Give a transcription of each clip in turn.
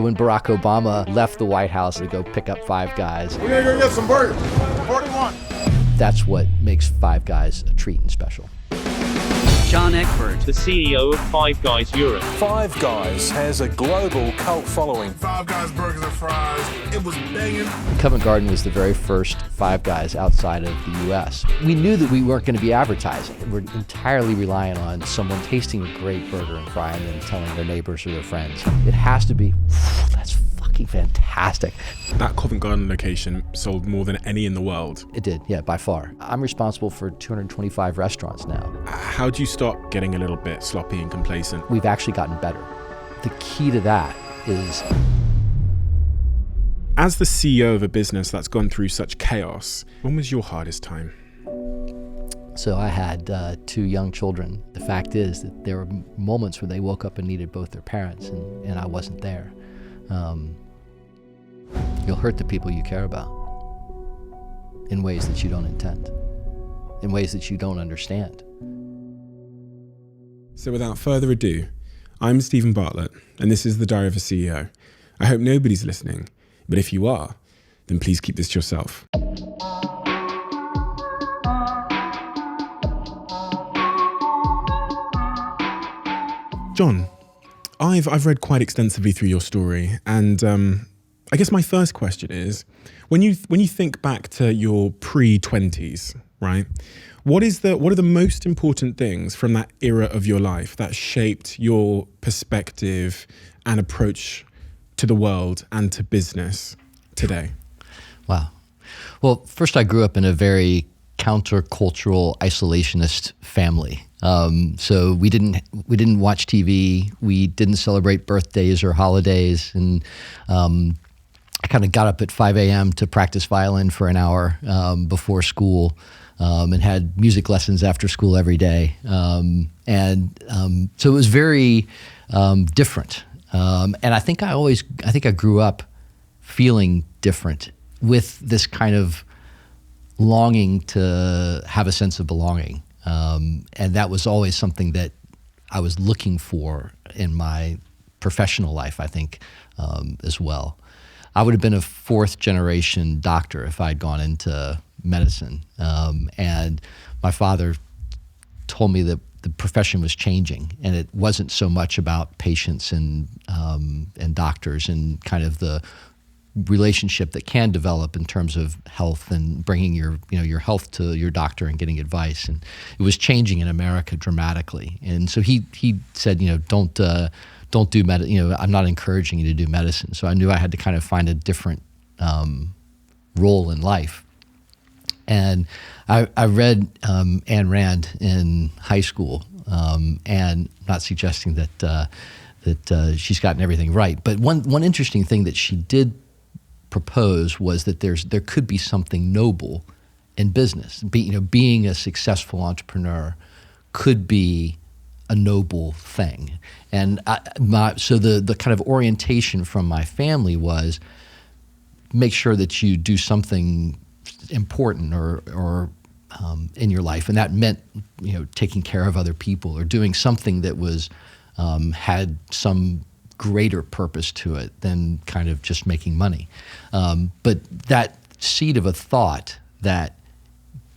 when Barack Obama left the White House to go pick up Five Guys. We're gonna go get some burgers. 41. That's what makes Five Guys a treat and special. John Eckbert, the CEO of Five Guys Europe. Five Guys has a global cult following. Five Guys burgers and fries. It was banging. Covent Garden was the very first Five Guys outside of the U.S. We knew that we weren't going to be advertising. We're entirely reliant on someone tasting a great burger and fry and then telling their neighbors or their friends. It has to be, that's fucking fantastic. That Covent Garden location sold more than any in the world. It did, yeah, by far. I'm responsible for 225 restaurants now. How do you stop getting a little bit sloppy and complacent? We've actually gotten better. The key to that is... As the CEO of a business that's gone through such chaos, when was your hardest time? So I had 2 young children. The fact is that there were moments where they woke up and needed both their parents, and I wasn't there. You'll hurt the people you care about in ways that you don't intend, in ways that you don't understand. So without further ado, I'm Stephen Bartlett, and this is The Diary of a CEO. I hope nobody's listening, but if you are, then please keep this to yourself. John, I've read quite extensively through your story, and I guess my first question is, when you think back to your pre-20s, right? What are the most important things from that era of your life that shaped your perspective and approach to the world and to business today? Wow. Well, first I grew up in a very countercultural, isolationist family. So we didn't watch TV. We didn't celebrate birthdays or holidays, and I kind of got up at 5 a.m. to practice violin for an hour before school, and had music lessons after school every day. So it was very different. And I think I grew up feeling different, with this kind of longing to have a sense of belonging. And that was always something that I was looking for in my professional life, I think, as well. I would have been a 4th generation doctor if I'd gone into medicine. And my father told me that the profession was changing, and it wasn't so much about patients and doctors and kind of the relationship that can develop in terms of health and bringing your health to your doctor and getting advice. And it was changing in America dramatically. And so he said, don't do medicine. I'm not encouraging you to do medicine. So I knew I had to kind of find a different role in life. And I read Ayn Rand in high school, and not suggesting that she's gotten everything right. But one interesting thing that she did propose was that there could be something noble in business. Being a successful entrepreneur could be a noble thing. And so the kind of orientation from my family was, make sure that you do something important or in your life, and that meant taking care of other people or doing something that was had some greater purpose to it than kind of just making money. But that seed of a thought that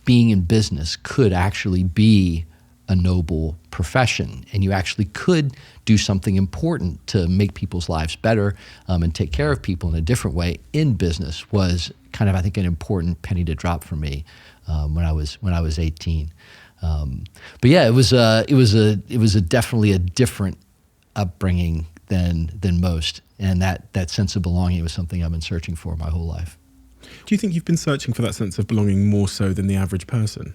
being in business could actually be a noble profession, and you actually could do something important to make people's lives better and take care of people in a different way in business, was kind of, I think, an important penny to drop for me when I was 18. But yeah, it was definitely a different upbringing than most, and that sense of belonging was something I've been searching for my whole life. Do you think you've been searching for that sense of belonging more so than the average person?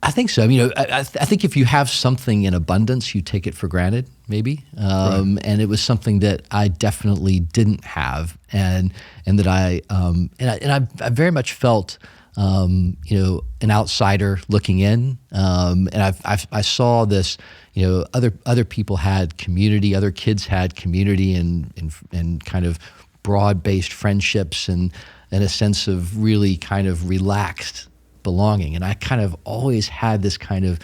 I think so. I think if you have something in abundance, you take it for granted, maybe. Right. And it was something that I definitely didn't have, and that I very much felt, an outsider looking in. And I saw this, other people had community, other kids had community, and kind of broad-based friendships, and a sense of really kind of relaxed belonging. And I kind of always had this kind of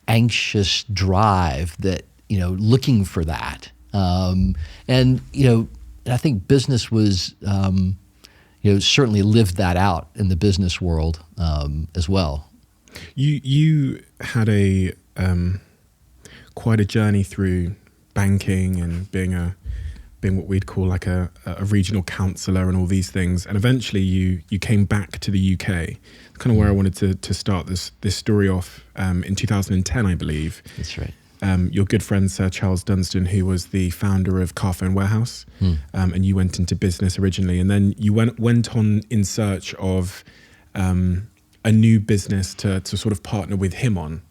anxious drive that, looking for that. And I think business was, certainly lived that out in the business world as well. You had a quite a journey through banking and being what we'd call like a regional councillor and all these things, and eventually you came back to the UK. Kind of where I wanted to start this story off in 2010, I believe. That's right. Your good friend Sir Charles Dunstan, who was the founder of Carphone Warehouse, and you went into business originally, and then you went on in search of a new business to sort of partner with him on.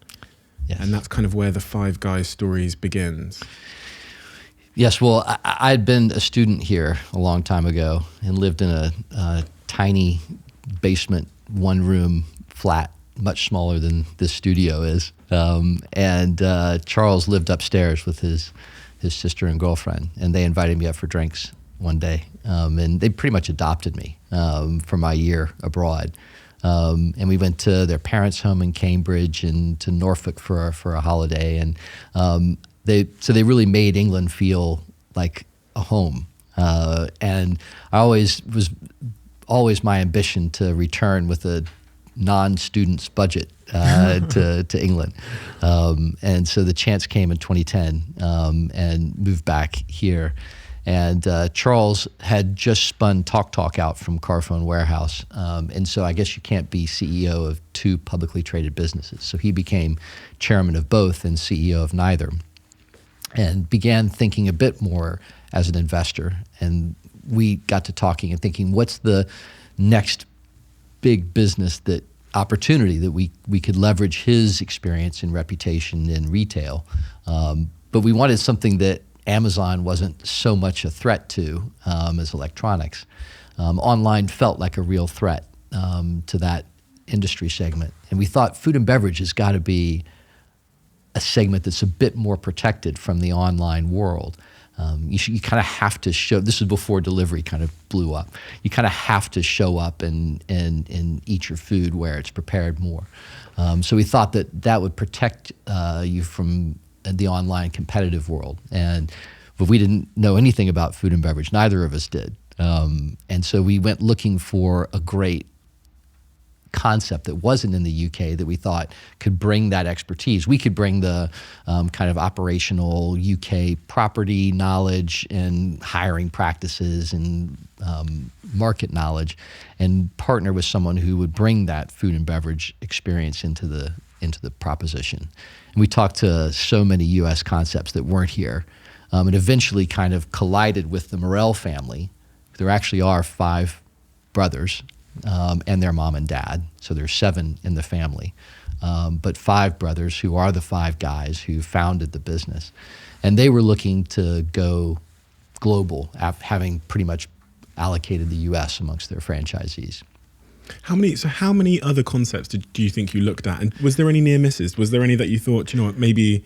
Yes. And that's kind of where the Five Guys stories begins. Yes, well, I'd been a student here a long time ago and lived in a tiny basement, one-room flat, much smaller than this studio is. And Charles lived upstairs with his sister and girlfriend, and they invited me up for drinks one day. And they pretty much adopted me for my year abroad. And we went to their parents' home in Cambridge and to Norfolk for a holiday. And they really made England feel like a home. And I always my ambition to return with a non-student's budget to England. And so the chance came in 2010 and moved back here. And Charles had just spun Talk out from Carphone Warehouse. And so I guess you can't be CEO of two publicly traded businesses. So he became chairman of both and CEO of neither, and began thinking a bit more as an investor. And we got to talking and thinking, what's the next big business opportunity that we could leverage his experience and reputation in retail. But we wanted something that Amazon wasn't so much a threat to as electronics. Online felt like a real threat to that industry segment. And we thought food and beverage has got to be a segment that's a bit more protected from the online world. You kind of have to show, this is before delivery kind of blew up, you kind of have to show up and eat your food where it's prepared more. So we thought that would protect you from the online competitive world. But we didn't know anything about food and beverage, neither of us did. And so we went looking for a great concept that wasn't in the UK that we thought could bring that expertise. We could bring the kind of operational UK property knowledge and hiring practices and market knowledge, and partner with someone who would bring that food and beverage experience into the proposition. And we talked to so many US concepts that weren't here, and eventually kind of collided with the Morel family. There actually are 5 brothers and their mom and dad. So there's 7 in the family, but 5 brothers who are the 5 guys who founded the business. And they were looking to go global, having pretty much allocated the US amongst their franchisees. How many other concepts do you think you looked at? And was there any near misses? Was there any that you thought, maybe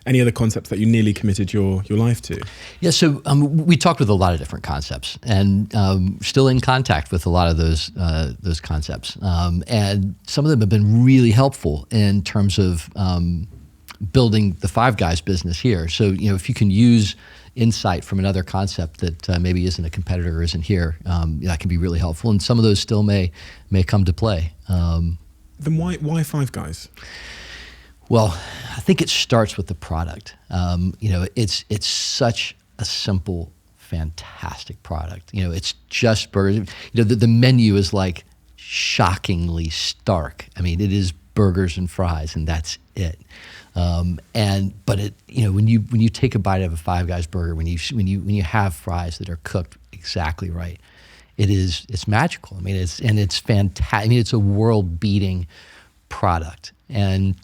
any other concepts that you nearly committed your life to? Yeah, so we talked with a lot of different concepts, and still in contact with a lot of those concepts. And some of them have been really helpful in terms of building the Five Guys business here. So if you can use insight from another concept that maybe isn't a competitor or isn't here, that can be really helpful. And some of those still may come to play. Then why Five Guys? Well, I think it starts with the product. It's such a simple, fantastic product. It's just burgers. The menu is like shockingly stark. I mean, it is burgers and fries, and that's it. But when you take a bite of a Five Guys burger, when you have fries that are cooked exactly right, it's magical. I mean, it's fantastic. I mean, it's a world-beating product. And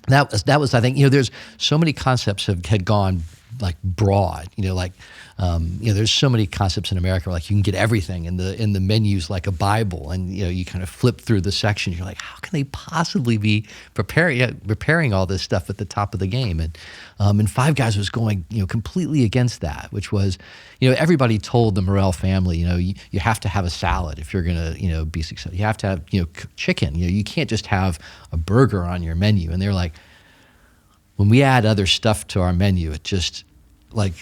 that was I think there's so many concepts had gone like broad, there's so many concepts in America where like you can get everything in the menus like a Bible, and you kind of flip through the sections, you're like, how can they possibly be preparing all this stuff at the top of the game? And Five Guys was going completely against that, which was everybody told the Morel family you have to have a salad if you're gonna be successful. You have to have chicken. You can't just have a burger on your menu. And they're like, when we add other stuff to our menu, it just like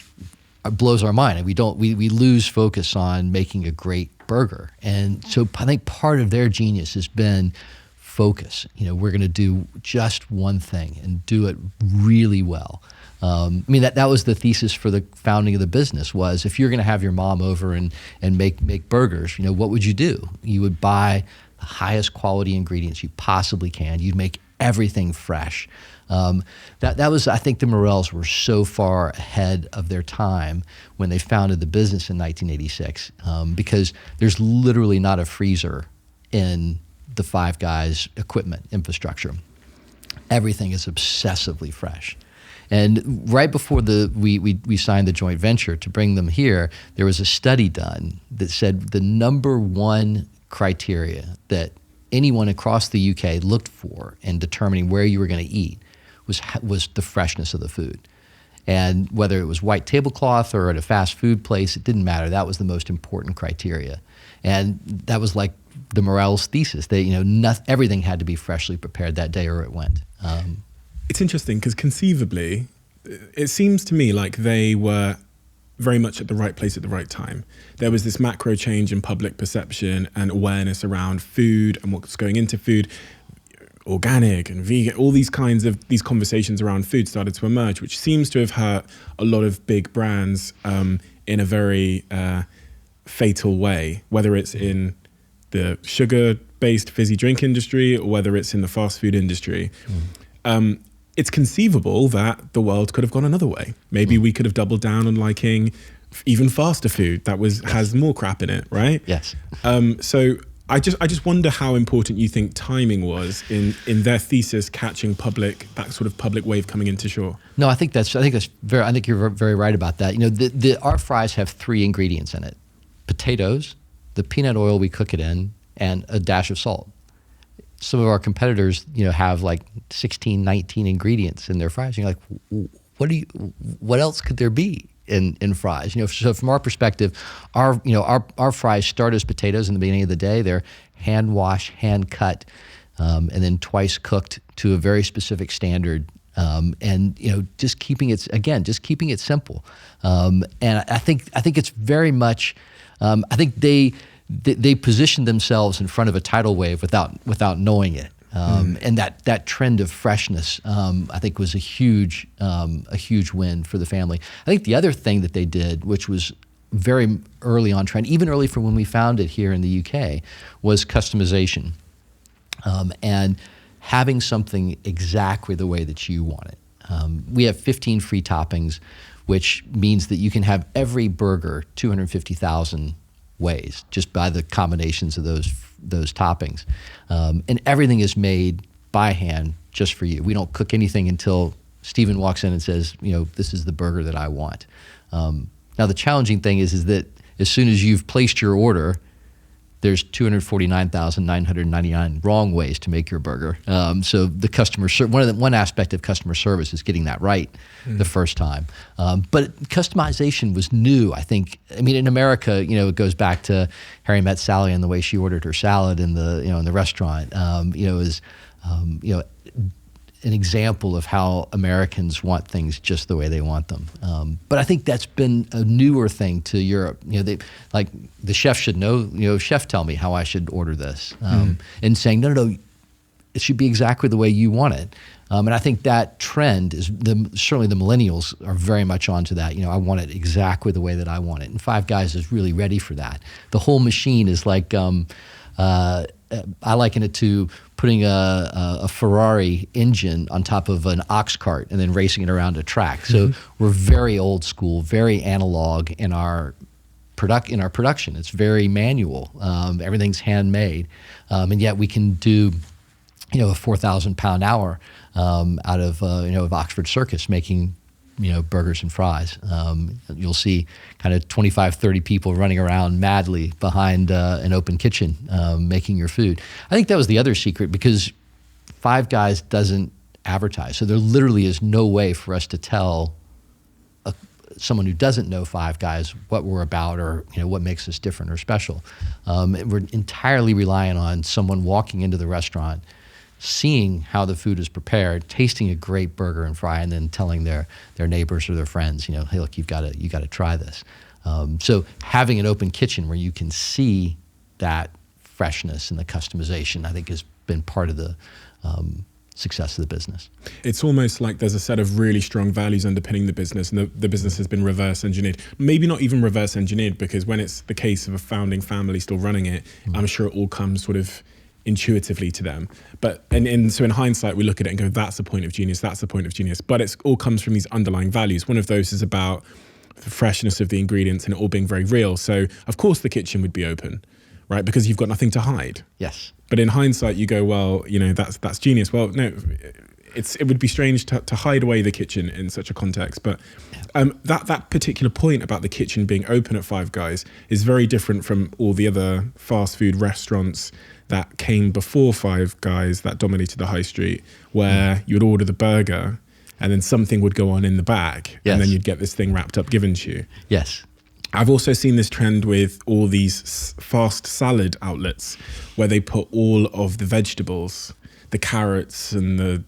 blows our mind, and we lose focus on making a great burger. And so I think part of their genius has been focus. We're going to do just one thing and do it really well. I mean, that was the thesis for the founding of the business, was if you're going to have your mom over and make burgers, what would you do? You would buy the highest quality ingredients you possibly can. You'd make everything fresh. That was, I think the Morels were so far ahead of their time when they founded the business in 1986, because there's literally not a freezer in the Five Guys equipment infrastructure. Everything is obsessively fresh. And right before we signed the joint venture to bring them here, there was a study done that said the number one criteria that anyone across the UK looked for in determining where you were going to eat was the freshness of the food. And whether it was white tablecloth or at a fast food place, it didn't matter. That was the most important criteria. And that was like the Morels thesis. Everything had to be freshly prepared that day or it went. It's interesting because conceivably, it seems to me like they were very much at the right place at the right time. There was this macro change in public perception and awareness around food and what's going into food. Organic and vegan, all these kinds of these conversations around food started to emerge, which seems to have hurt a lot of big brands in a very fatal way, whether it's in the sugar-based fizzy drink industry or whether it's in the fast food industry. It's conceivable that the world could have gone another way. Maybe we could have doubled down on liking even faster food that has more crap in it, right? Yes. So I just wonder how important you think timing was in their thesis catching that sort of public wave coming into shore. No, I think you're very right about that. Our fries have 3 ingredients in it: potatoes, the peanut oil we cook it in, and a dash of salt. Some of our competitors, have like 16, 19 ingredients in their fries. And you're like, what else could there be in fries? So from our perspective, our fries start as potatoes in the beginning of the day. They're hand washed, hand cut, and then twice cooked to a very specific standard. And just keeping it simple. And I think it's very much. I think they positioned themselves in front of a tidal wave without knowing it. And that trend of freshness, I think, was a huge win for the family. I think the other thing that they did, which was very early on trend, even early from when we found it here in the UK, was customization, and having something exactly the way that you want it. We have 15 free toppings, which means that you can have every burger 250,000 ways just by the combinations of those toppings, and everything is made by hand just for you. We don't cook anything until Stephen walks in and says, this is the burger that I want. Now the challenging thing is that as soon as you've placed your order, there's 249,999 wrong ways to make your burger. So the one aspect of customer service is getting that right the first time. But customization was new, I think. I mean, in America, it goes back to Harry Met Sally and the way she ordered her salad in the restaurant. Is an example of how Americans want things just the way they want them. But I think that's been a newer thing to Europe. They like the chef should know. Chef, tell me how I should order this, and saying no, it should be exactly the way you want it. And I think that trend is certainly the millennials are very much onto that. I want it exactly the way that I want it, and Five Guys is really ready for that. The whole machine is like. I liken it to putting a Ferrari engine on top of an ox cart and then racing it around a track. So we're very old school, very analog in our production. It's very manual. Everything's handmade, and yet we can do, a 4,000 pound hour out of of Oxford Circus making. Burgers and fries. You'll see kind of 25, 30 people running around madly behind an open kitchen making your food. I think that was the other secret, because Five Guys doesn't advertise. So there literally is no way for us to tell someone who doesn't know Five Guys what we're about or what makes us different or special. We're entirely relying on someone walking into the restaurant, seeing how the food is prepared, tasting a great burger and fry, and then telling their neighbors or their friends, hey, look, you got to try this. So having an open kitchen where you can see that freshness and the customization, I think, has been part of the success of the business. It's almost like there's a set of really strong values underpinning the business, and the business has been reverse engineered. Maybe not even reverse engineered, because when it's the case of a founding family still running it, I'm sure it all comes sort of intuitively to them. But so in hindsight, we look at it and go, that's the point of genius, that's the point of genius. But it all comes from these underlying values. One of those is about the freshness of the ingredients and it all being very real. So of course the kitchen would be open, right? Because you've got nothing to hide. Yes. But in hindsight, you go, well, that's genius. Well, no, it would be strange to hide away the kitchen in such a context. But that particular point about the kitchen being open at Five Guys is very different from all the other fast food restaurants that came before Five Guys that dominated the high street, where you would order the burger and then something would go on in the back, and then you'd get this thing wrapped up given to you. Yes. I've also seen this trend with all these fast salad outlets where they put all of the vegetables, the carrots and the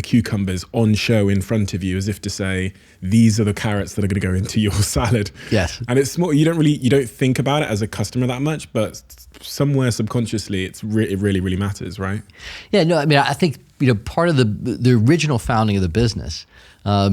cucumbers on show in front of you, as if to say, these are the carrots that are going to go into your salad. Yes. And it's more, you don't think about it as a customer that much, but somewhere subconsciously it really, really matters, right? Yeah, no, I mean, I think, part of the original founding of the business,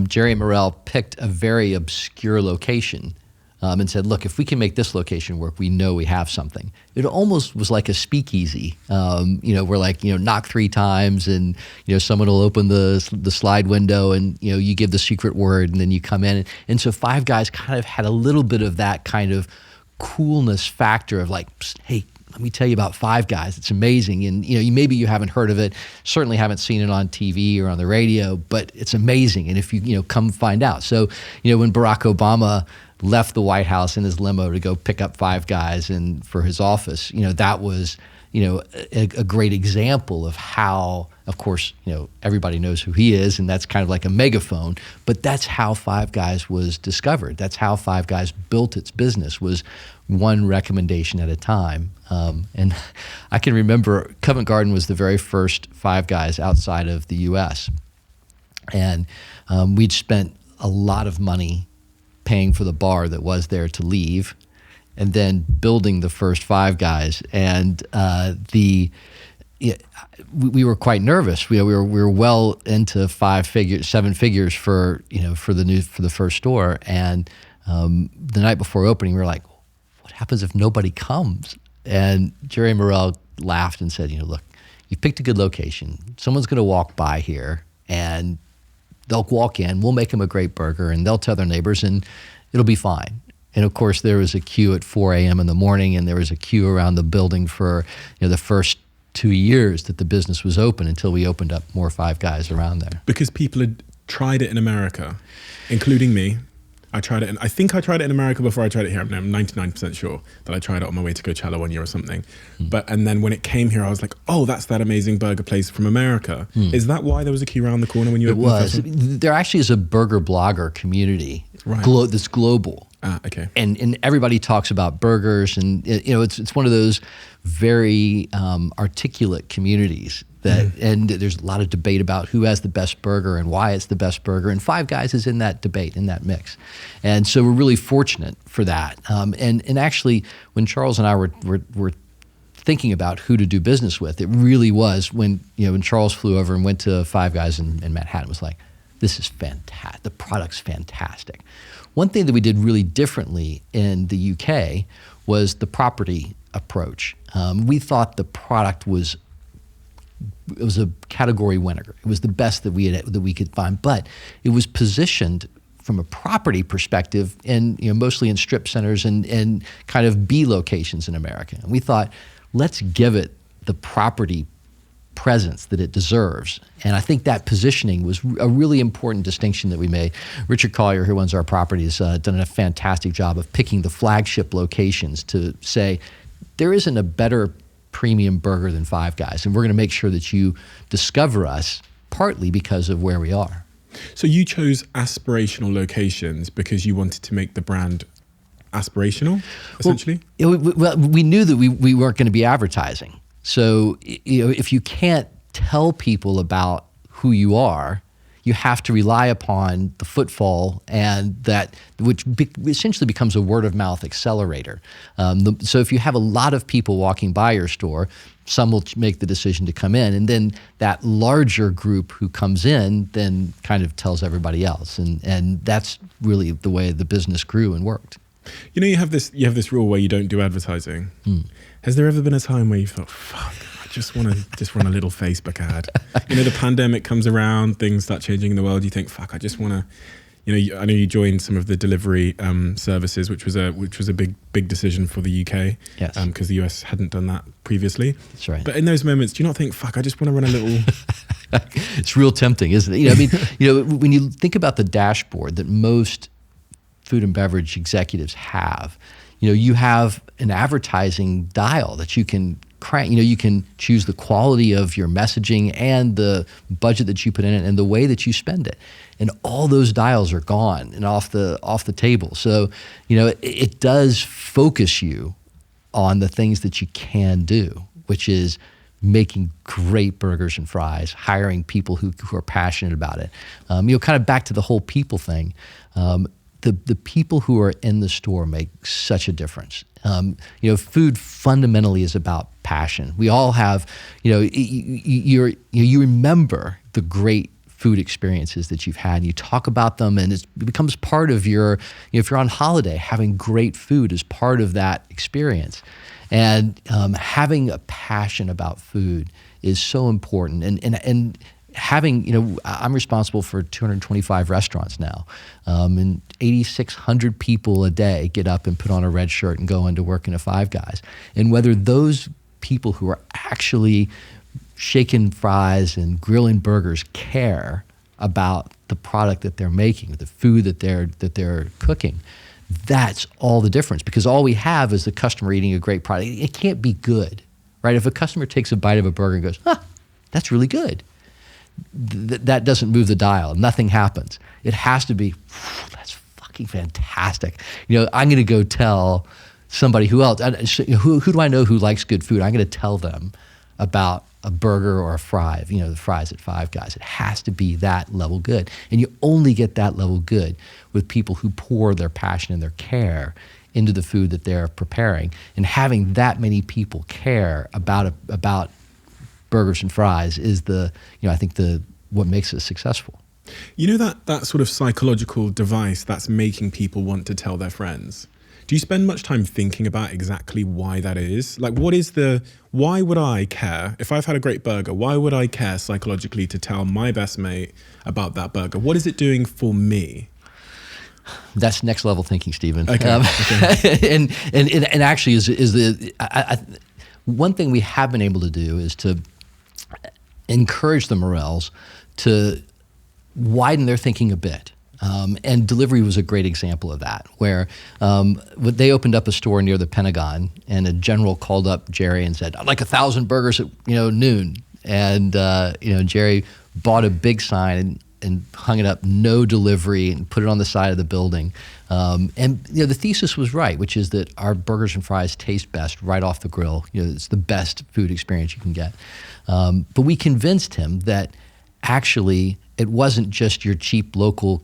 Jerry Morrell picked a very obscure location and said, look, if we can make this location work, we know we have something. It almost was like a speakeasy, where like, knock 3 times and, someone will open the slide window and, you give the secret word and then you come in. And so Five Guys kind of had a little bit of that kind of coolness factor of like, hey, let me tell you about Five Guys. It's amazing. And, maybe you haven't heard of it, certainly haven't seen it on TV or on the radio, but it's amazing. And if you, come find out. So, when Barack Obama left the White House in his limo to go pick up Five Guys and for his office, that was, a great example of how, of course, everybody knows who he is, and that's kind of like a megaphone, but that's how Five Guys was discovered. That's how Five Guys built its business, was one recommendation at a time. And I can remember Covent Garden was the very first Five Guys outside of the US. And we'd spent a lot of money paying for the bar that was there to leave, and then building the first Five Guys. And we were quite nervous. We were well into 7 figures for the first store. And the night before opening, we were like, what happens if nobody comes? And Jerry Morrell laughed and said, look, you picked a good location. Someone's going to walk by here and they'll walk in, we'll make them a great burger, and they'll tell their neighbors, and it'll be fine. And of course, there was a queue at 4 a.m. in the morning, and there was a queue around the building for the first 2 years that the business was open, until we opened up more Five Guys around there. Because people had tried it in America, including me. I tried it, and I think I tried it in America before I tried it here. I'm 99% sure that I tried it on my way to Coachella one year or something. And then when it came here, I was like, oh, that's that amazing burger place from America. Is that why there was a queue around the corner when you opened? It was. There actually is a burger blogger community that's global. Okay. And everybody talks about burgers, and it's one of those very articulate communities that, and there's a lot of debate about who has the best burger and why it's the best burger, and Five Guys is in that debate, in that mix. And so we're really fortunate for that. And actually, when Charles and I were thinking about who to do business with, it really was when Charles flew over and went to Five Guys in Manhattan, was like, this is fantastic. The product's fantastic. One thing that we did really differently in the UK was the property approach. We thought the product was a category winner. It was the best that we could find, but it was positioned from a property perspective, and mostly in strip centers and kind of B locations in America. And we thought, let's give it the property presence that it deserves. And I think that positioning was a really important distinction that we made. Richard Collier, who runs our properties, done a fantastic job of picking the flagship locations to say, there isn't a better premium burger than Five Guys, and we're going to make sure that you discover us, partly because of where we are. So you chose aspirational locations because you wanted to make the brand aspirational, essentially? Well, we knew that we weren't going to be advertising. So if you can't tell people about who you are, you have to rely upon the footfall, and that which essentially becomes a word of mouth accelerator. So if you have a lot of people walking by your store, some will make the decision to come in, and then that larger group who comes in then kind of tells everybody else, and that's really the way the business grew and worked. You know, you have this rule where you don't do advertising. Has there ever been a time where you thought, fuck, I just want to just run a little Facebook ad? You know, the pandemic comes around, things start changing in the world. You think, fuck, I just want to, I know you joined some of the delivery services, which was a big decision for the UK. Yes. Because the US hadn't done that previously. That's right. But in those moments, do you not think, fuck, I just want to run a little... It's real tempting, isn't it? When you think about the dashboard that most food and beverage executives have, you have an advertising dial that you can crank. You can choose the quality of your messaging and the budget that you put in it and the way that you spend it. And all those dials are gone and off the table. So, it does focus you on the things that you can do, which is making great burgers and fries, hiring people who are passionate about it. Kind of back to the whole people thing. The people who are in the store make such a difference. Food fundamentally is about passion. We all have, you remember the great food experiences that you've had, and you talk about them, and it becomes part of your, if you're on holiday, having great food is part of that experience. And having a passion about food is so important. And having, I'm responsible for 225 restaurants now, and 8,600 people a day get up and put on a red shirt and go into work in a Five Guys. And whether those people who are actually shaking fries and grilling burgers care about the product that they're making, the food that they're cooking, that's all the difference. Because all we have is the customer eating a great product. It can't be good, right? If a customer takes a bite of a burger and goes, that's really good, that doesn't move the dial. Nothing happens. It has to be, that's fucking fantastic. I'm going to go tell somebody who else, who do I know who likes good food? I'm going to tell them about a burger or a fry, the fries at Five Guys. It has to be that level good. And you only get that level good with people who pour their passion and their care into the food that they're preparing. And having that many people care about burgers and fries is I think what makes it successful. That sort of psychological device that's making people want to tell their friends. Do you spend much time thinking about exactly why that is? Like, why would I care? If I've had a great burger, why would I care psychologically to tell my best mate about that burger? What is it doing for me? That's next level thinking, Stephen. Okay. And actually is one thing we have been able to do is to encourage the Morels to widen their thinking a bit. And delivery was a great example of that, where they opened up a store near the Pentagon, and a general called up Jerry and said, "I'd like 1,000 burgers at noon." And Jerry bought a big sign and hung it up, "No delivery," and put it on the side of the building. And the thesis was right, which is that our burgers and fries taste best right off the grill. It's the best food experience you can get. But we convinced him that actually it wasn't just your cheap local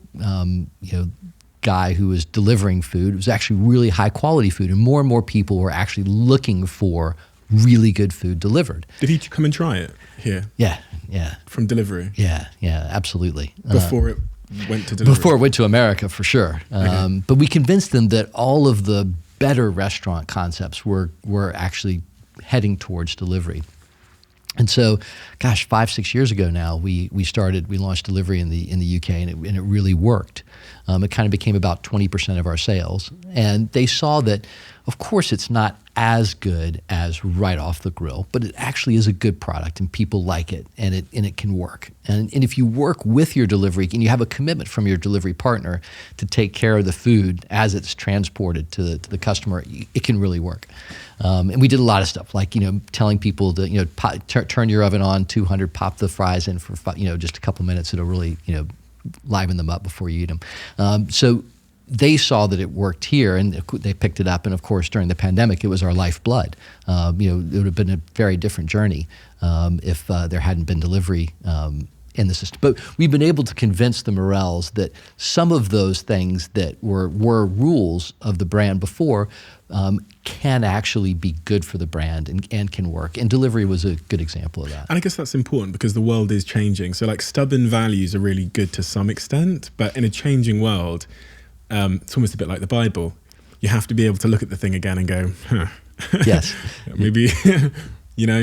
guy who was delivering food. It was actually really high quality food, and more people were actually looking for really good food delivered. Did he come and try it here? Yeah. From delivery? Yeah, absolutely. Before it went to delivery? Before it went to America, for sure. But we convinced them that all of the better restaurant concepts were actually heading towards delivery. And so, 5-6 years ago now, we launched delivery in the UK, and it really worked. It kind of became about 20% of our sales, and they saw that, of course, it's not as good as right off the grill, but it actually is a good product, and people like it, and it can work. And if you work with your delivery, and you have a commitment from your delivery partner to take care of the food as it's transported to the customer, it can really work. And we did a lot of stuff, like telling people to turn your oven on 200, pop the fries in for just a couple minutes. It'll really liven them up before you eat them. So they saw that it worked here, and they picked it up. And of course, during the pandemic, it was our lifeblood. It would have been a very different journey if there hadn't been delivery in the system. But we've been able to convince the Morels that some of those things that were rules of the brand before can actually be good for the brand and can work. And delivery was a good example of that. And I guess that's important because the world is changing. So like stubborn values are really good to some extent, but in a changing world, it's almost a bit like the Bible. You have to be able to look at the thing again and go, huh. Yes. Maybe,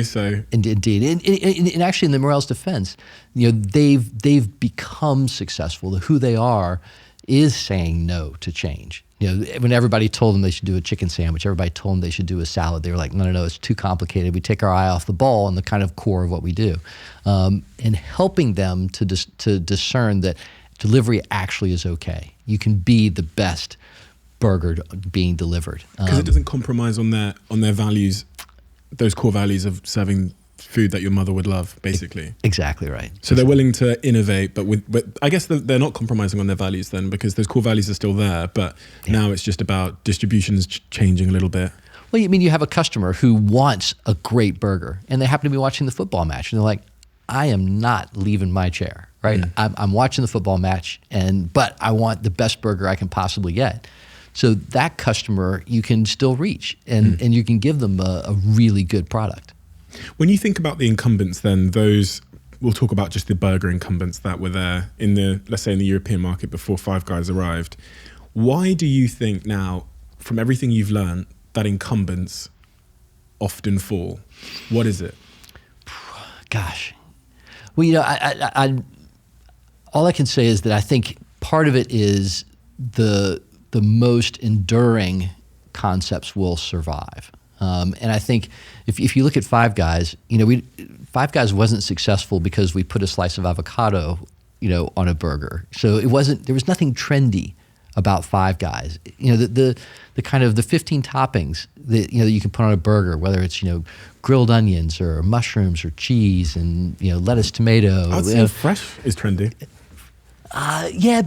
so. Indeed. And actually in the Morels' defense, they've become successful. Who they are is saying no to change. When everybody told them they should do a chicken sandwich, everybody told them they should do a salad, they were like, no, it's too complicated. We take our eye off the ball and the kind of core of what we do. And helping them to discern that delivery actually is okay. You can be the best burger being delivered. Because it doesn't compromise on their values, those core values of serving food that your mother would love, basically. Exactly right. So they're willing to innovate, but I guess they're not compromising on their values then, because those core values are still there, but now it's just about distribution's changing a little bit. Well, you have a customer who wants a great burger, and they happen to be watching the football match, and they're like, I am not leaving my chair, right? I'm watching the football match, but I want the best burger I can possibly get. So that customer you can still reach, and you can give them a really good product. When you think about the incumbents then, we'll talk about just the burger incumbents that were there let's say in the European market before Five Guys arrived. Why do you think now, from everything you've learned, that incumbents often fall? What is it? Gosh. Well, I all I can say is that I think part of it is the most enduring concepts will survive. And I think if you look at Five Guys, Five Guys wasn't successful because we put a slice of avocado, on a burger. So there was nothing trendy about Five Guys. The kind of the 15 toppings that you can put on a burger, whether it's grilled onions or mushrooms or cheese and lettuce, tomato. I'd say fresh is trendy. Yeah.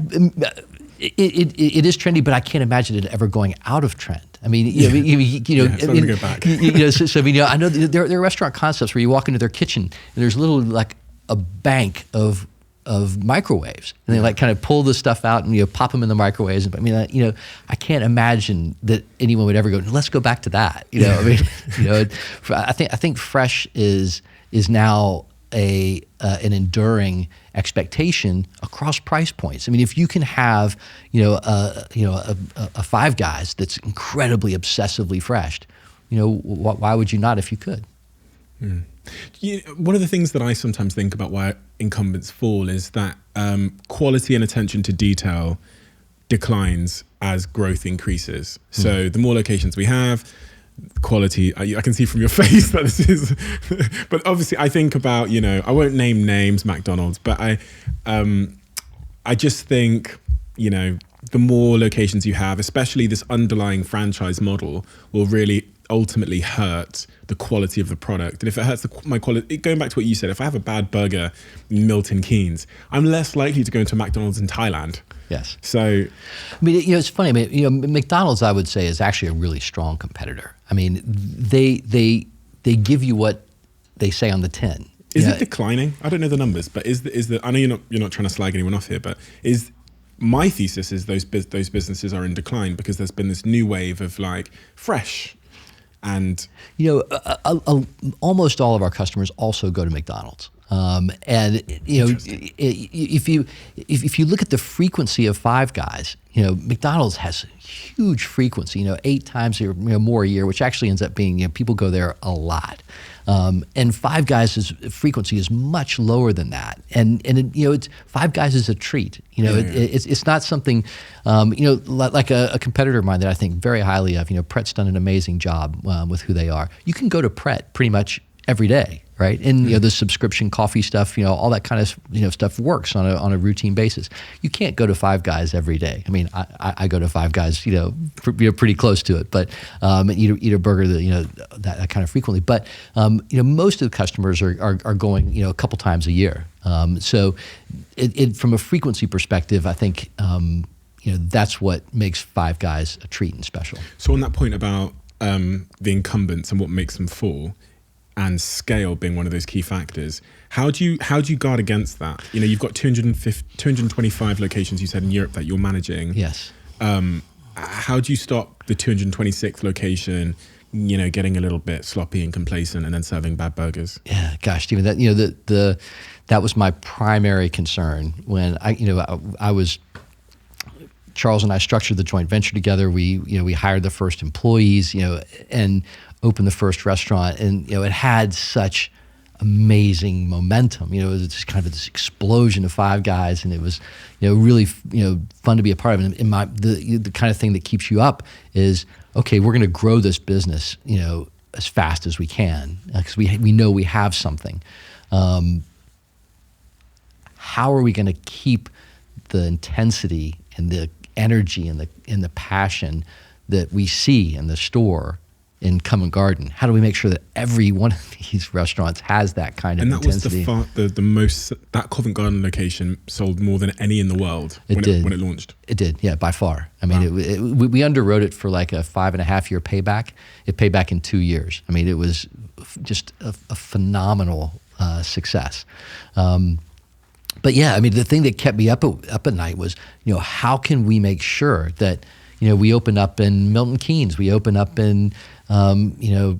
It is trendy, but I can't imagine it ever going out of trend. I mean, it's time to go back. I know there are restaurant concepts where you walk into their kitchen and there's literally like a bank of microwaves, and they like kind of pull the stuff out and pop them in the microwaves. I can't imagine that anyone would ever go, let's go back to that. I think fresh is now an enduring expectation across price points. I mean, if you can have a Five Guys that's incredibly obsessively fresh, why would you not if you could? One of the things that I sometimes think about why incumbents fall is that quality and attention to detail declines as growth increases. So the more locations we have, quality, I can see from your face that this is, but obviously I think about, I won't name names, McDonald's, but I just think, the more locations you have, especially this underlying franchise model, will really ultimately hurt the quality of the product. And if it hurts my quality, going back to what you said, if I have a bad burger in Milton Keynes, I'm less likely to go into a McDonald's in Thailand. Yes. So, it's funny. McDonald's, I would say, is actually a really strong competitor. I mean, they give you what they say on the tin. Is it declining? I don't know the numbers, but is the I know you're not trying to slag anyone off here, but my thesis is those businesses are in decline because there's been this new wave of like fresh. And almost all of our customers also go to McDonald's, and if you look at the frequency of Five Guys, McDonald's has huge frequency, 8 times or more a year, which actually ends up being people go there a lot, and Five Guys' frequency is much lower than that, and it's Five Guys is a treat, it's not something, like a competitor of mine that I think very highly of. Pret's done an amazing job with who they are. You can go to Pret pretty much every day, right? And the subscription coffee stuff, all that kind of stuff works on a routine basis. You can't go to Five Guys every day. I mean, I go to Five Guys, pretty close to it, but eat a burger that kind of frequently. But most of the customers are going a couple times a year. So from a frequency perspective, I think that's what makes Five Guys a treat and special. So on that point about the incumbents and what makes them fall, and scale being one of those key factors, how do you guard against that? You've got 225 locations, you said, in Europe that you're managing. Yes. How do you stop the 226th location, getting a little bit sloppy and complacent and then serving bad burgers? Yeah, gosh, Stephen, that was my primary concern when I was. Charles and I structured the joint venture together. We hired the first employees, and opened the first restaurant, and it had such amazing momentum. It was just kind of this explosion of Five Guys, and it was really fun to be a part of it. And the kind of thing that keeps you up is, okay, we're going to grow this business as fast as we can because we know we have something. How are we going to keep the intensity and the energy and the passion that we see in the store in Covent Garden? How do we make sure that every one of these restaurants has that kind of intensity? And that was the most, that Covent Garden location sold more than any in the world when it launched. It did, yeah, by far. I mean, wow. We underwrote it for like a 5.5 year payback. It paid back in 2 years. I mean, it was just a phenomenal success. But yeah, I mean, the thing that kept me up at night was, how can we make sure that, we open up in Milton Keynes, we open up in, the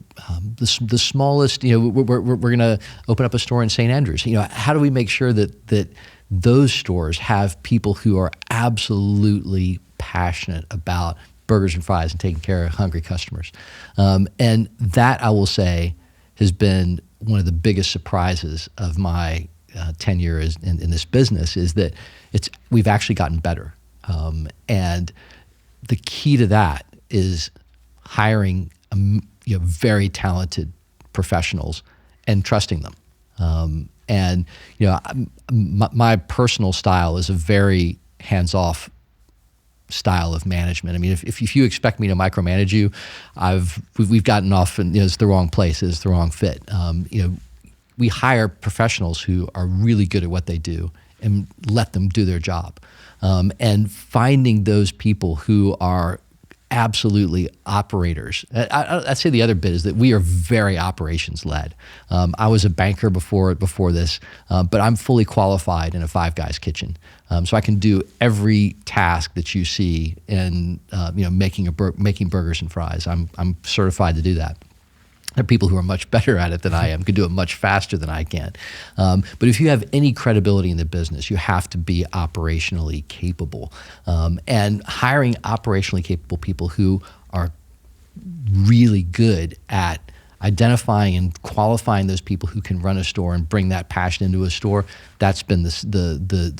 smallest, we're going to open up a store in St. Andrews. How do we make sure that those stores have people who are absolutely passionate about burgers and fries and taking care of hungry customers? And that, I will say, has been one of the biggest surprises of my tenure in this business, is that we've actually gotten better. And the key to that is hiring very talented professionals and trusting them. My personal style is a very hands-off style of management. I mean, if you expect me to micromanage you, we've gotten off, and it's the wrong place, it's the wrong fit. We hire professionals who are really good at what they do and let them do their job. And finding those people who are absolutely operators. I'd say the other bit is that we are very operations led. I was a banker before this, but I'm fully qualified in a Five Guys kitchen. So I can do every task that you see in making burgers and fries. I'm certified to do that. There are people who are much better at it than I am, can do it much faster than I can. But if you have any credibility in the business, you have to be operationally capable. And hiring operationally capable people who are really good at identifying and qualifying those people who can run a store and bring that passion into a store, that's been the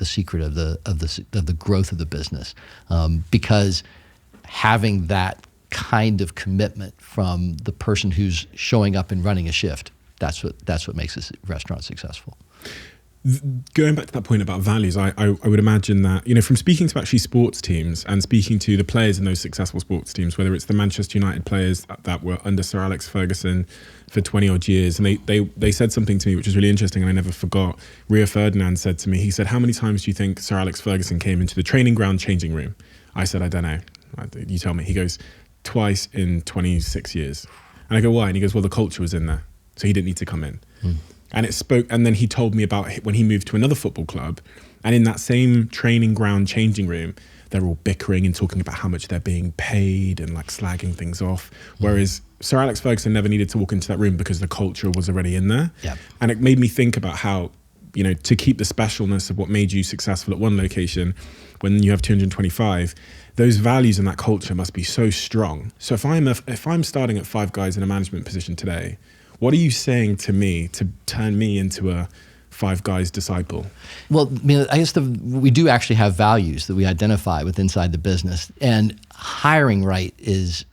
secret of the growth of the business. Because having that kind of commitment from the person who's showing up and running a shift, that's what makes this restaurant successful. Going back to that point about values, I would imagine that, from speaking to actually sports teams and speaking to the players in those successful sports teams, whether it's the Manchester United players that were under Sir Alex Ferguson for 20 odd years, and they said something to me which was really interesting and I never forgot. Rio Ferdinand said to me, he said, "How many times do you think Sir Alex Ferguson came into the training ground changing room?" I said, "I don't know." You tell me. He goes, "Twice in 26 years." And I go, "Why?" And he goes, "Well, the culture was in there, so he didn't need to come in." And then he told me about when he moved to another football club, and in that same training ground changing room, they're all bickering and talking about how much they're being paid and like slagging things off. Whereas Sir Alex Ferguson never needed to walk into that room because the culture was already in there. Yep. And it made me think about how, to keep the specialness of what made you successful at one location, when you have 225, those values and that culture must be so strong. So if I'm starting at Five Guys in a management position today, what are you saying to me to turn me into a Five Guys disciple? Well, I guess we do actually have values that we identify with inside the business, and hiring right is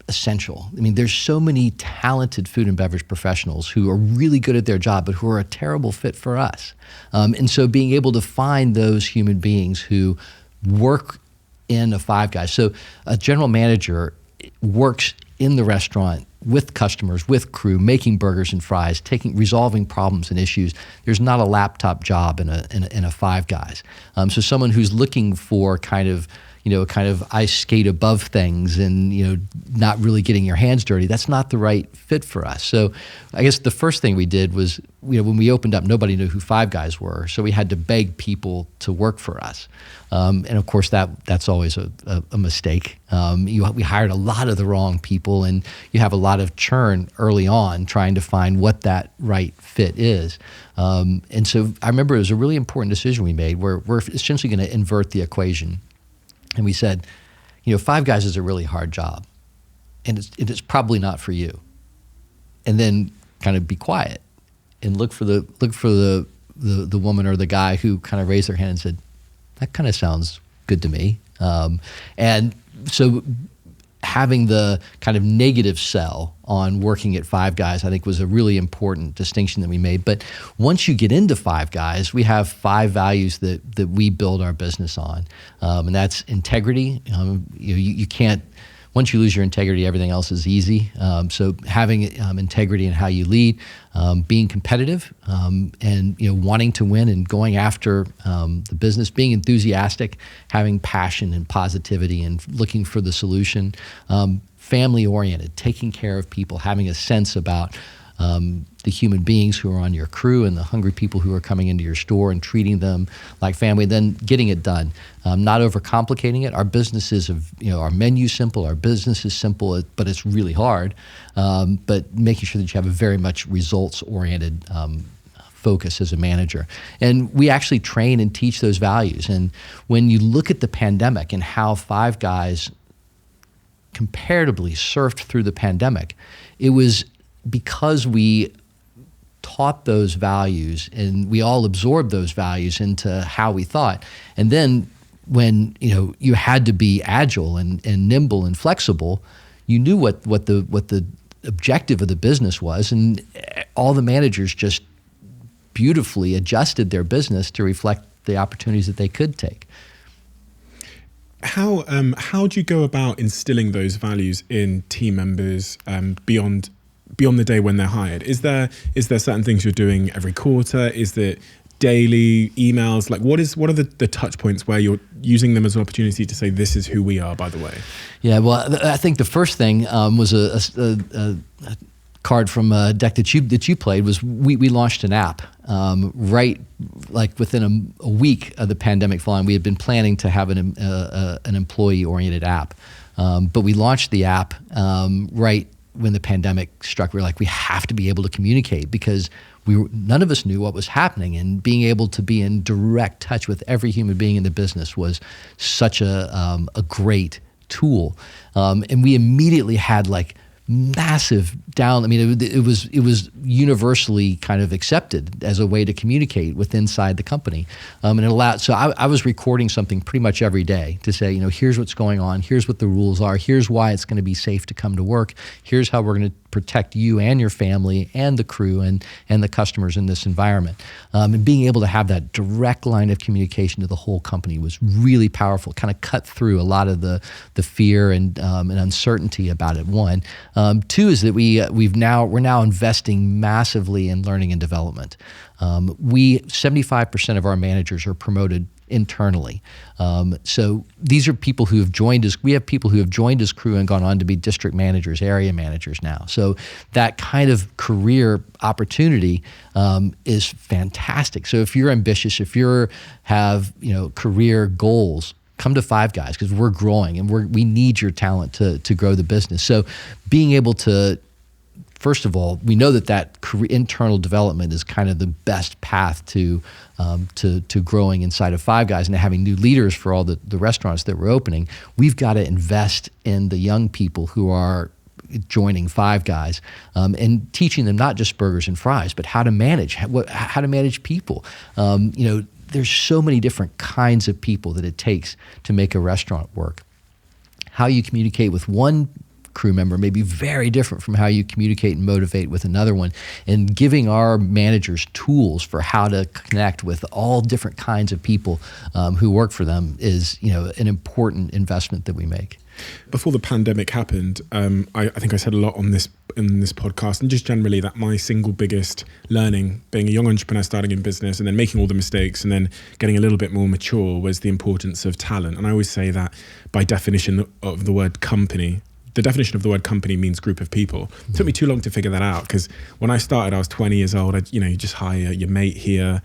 essential. There's so many talented food and beverage professionals who are really good at their job, but who are a terrible fit for us. And so being able to find those human beings who work in a Five Guys. So a general manager works in the restaurant with customers, with crew, making burgers and fries, resolving problems and issues. There's not a laptop job in a Five Guys. So someone who's looking for kind of kind of ice skate above things and, not really getting your hands dirty. That's not the right fit for us. So I guess the first thing we did was, when we opened up, nobody knew who Five Guys were. So we had to beg people to work for us. And of course, that's always a mistake. We hired a lot of the wrong people, and you have a lot of churn early on trying to find what that right fit is. And so I remember it was a really important decision we made where we're essentially going to invert the equation. And we said, Five Guys is a really hard job, and it's probably not for you. And then kind of be quiet and look for the woman or the guy who kind of raised their hand and said, that kind of sounds good to me. And so having the kind of negative sell on working at Five Guys, I think, was a really important distinction that we made. But once you get into Five Guys, we have 5 values that we build our business on. And that's integrity. You can't, once you lose your integrity, everything else is easy. So having integrity in how you lead, being competitive, and wanting to win and going after the business, being enthusiastic, having passion and positivity, and looking for the solution. Family oriented, taking care of people, having a sense about the human beings who are on your crew and the hungry people who are coming into your store, and treating them like family, then getting it done. Not overcomplicating it. Our business is, our menu's simple, our business is simple, but it's really hard. But making sure that you have a very much results-oriented focus as a manager. And we actually train and teach those values. And when you look at the pandemic and how Five Guys comparatively surfed through the pandemic, it was because we taught those values and we all absorbed those values into how we thought. And then when you had to be agile and nimble and flexible, you knew what the objective of the business was, and all the managers just beautifully adjusted their business to reflect the opportunities that they could take. How do you go about instilling those values in team members beyond the day when they're hired? Is there certain things you're doing every quarter? Is it daily emails? Like what are the touch points where you're using them as an opportunity to say, this is who we are, by the way? Yeah, well, I think the first thing was a card from a deck that you played. Was we launched an app right, like within a week of the pandemic falling. We had been planning to have an employee-oriented app, but we launched the app right when the pandemic struck. We were like, we have to be able to communicate, because none of us knew what was happening, and being able to be in direct touch with every human being in the business was such a great tool. And we immediately had like massive down. I mean, it was universally kind of accepted as a way to communicate with inside the company, and it allowed. So I was recording something pretty much every day to say, here's what's going on, here's what the rules are, here's why it's going to be safe to come to work, here's how we're going to protect you and your family and the crew and the customers in this environment. And being able to have that direct line of communication to the whole company was really powerful. Kind of cut through a lot of the fear and uncertainty about it. One, two is that we're now investing massively in learning and development. 75% of our managers are promoted internally. So these are people who have joined us. We have people who have joined as crew and gone on to be district managers, area managers now. So that kind of career opportunity is fantastic. So if you're ambitious, if you have career goals, come to Five Guys, because we're growing and we need your talent to grow the business. So being able to, first of all, we know that internal development is kind of the best path to growing inside of Five Guys and having new leaders for all the restaurants that we're opening. We've got to invest in the young people who are joining Five Guys, and teaching them not just burgers and fries, but how to manage people. There's so many different kinds of people that it takes to make a restaurant work. How you communicate with one crew member may be very different from how you communicate and motivate with another one, and giving our managers tools for how to connect with all different kinds of people who work for them is an important investment that we make. Before the pandemic happened, I think I said a lot on this in this podcast and just generally that my single biggest learning being a young entrepreneur starting in business and then making all the mistakes and then getting a little bit more mature was the importance of talent. And I always say that by definition of the word company, the definition of the word company means group of people. It took me too long to figure that out because when I started, I was 20 years old. You just hire your mate here.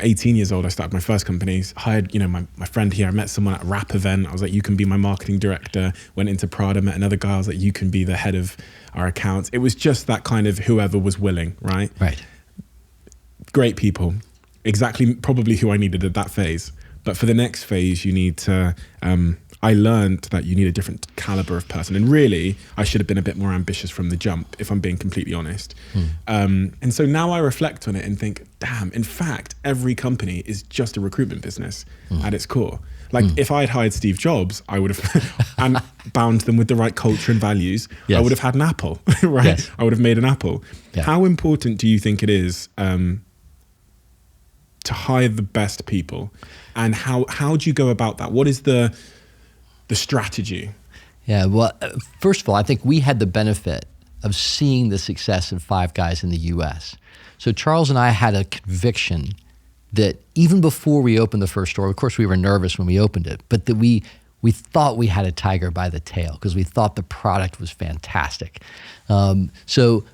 18 years old, I started my first company, hired, my friend here. I met someone at a rap event. I was like, you can be my marketing director. Went into Prada, met another guy. I was like, you can be the head of our accounts. It was just that kind of whoever was willing, right? Right. Great people. Exactly, probably who I needed at that phase. But for the next phase, you need to, I learned that you need a different caliber of person. And really, I should have been a bit more ambitious from the jump, if I'm being completely honest. And so now I reflect on it and think, damn, in fact, every company is just a recruitment business at its core. Like if I had hired Steve Jobs, I would have and bound them with the right culture and values. Yes. I would have had an Apple, right? Yes. I would have made an Apple. Yeah. How important do you think it is to hire the best people? And how do you go about that? What is the strategy? Yeah, well, first of all, I think we had the benefit of seeing the success of Five Guys in the US. So Charles and I had a conviction that even before we opened the first store, of course we were nervous when we opened it, but that we thought we had a tiger by the tail because we thought the product was fantastic. So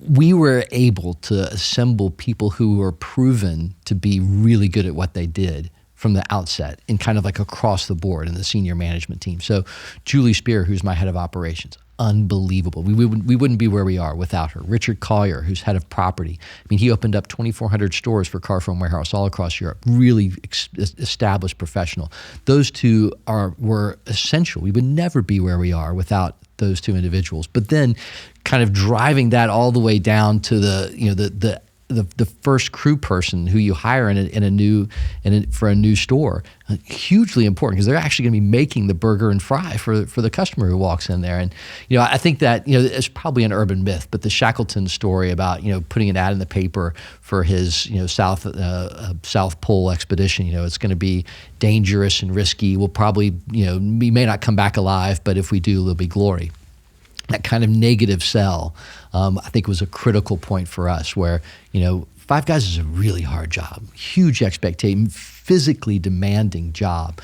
we were able to assemble people who were proven to be really good at what they did from the outset and kind of like across the board in the senior management team. So Julie Spear, who's my head of operations, unbelievable. We wouldn't be where we are without her. Richard Collier, who's head of property. I mean, he opened up 2,400 stores for Carphone Warehouse all across Europe. Really established professional. Those two were essential. We would never be where we are without those two individuals. But then kind of driving that all the way down to the first crew person who you hire for a new store, hugely important because they're actually going to be making the burger and fry for the customer who walks in there. And I think that it's probably an urban myth, but the Shackleton story about putting an ad in the paper for his South Pole expedition, it's going to be dangerous and risky. We'll probably we may not come back alive, but if we do, there'll be glory. That kind of negative sell, I think, was a critical point for us where, Five Guys is a really hard job, huge expectation, physically demanding job.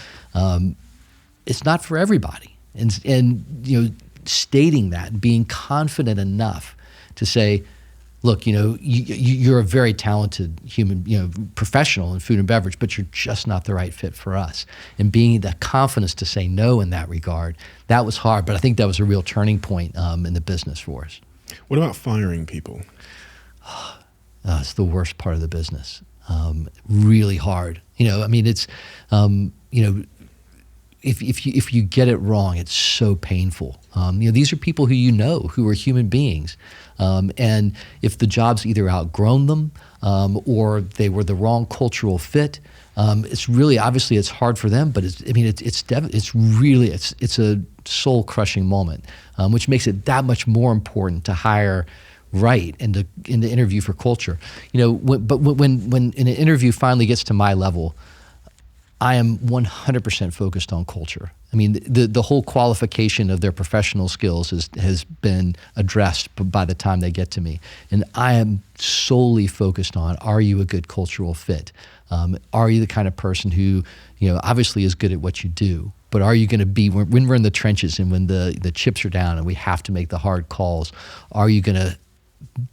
It's not for everybody. And stating that, being confident enough to say, look, you're a very talented human, professional in food and beverage, but you're just not the right fit for us. And being the confidence to say no in that regard, that was hard, but I think that was a real turning point in the business for us. What about firing people? It's the worst part of the business. Really hard. It's, if you get it wrong, it's so painful. These are people who are human beings. And if the job's either outgrown them or they were the wrong cultural fit, it's really, obviously it's hard for them, but it's a soul crushing moment, which makes it that much more important to hire right and to interview for culture. But when an interview finally gets to my level, I am 100% focused on culture. I mean, the whole qualification of their professional skills has been addressed by the time they get to me. And I am solely focused on, are you a good cultural fit? Are you the kind of person who, obviously is good at what you do, but are you going to be, when we're in the trenches and when the chips are down and we have to make the hard calls, are you going to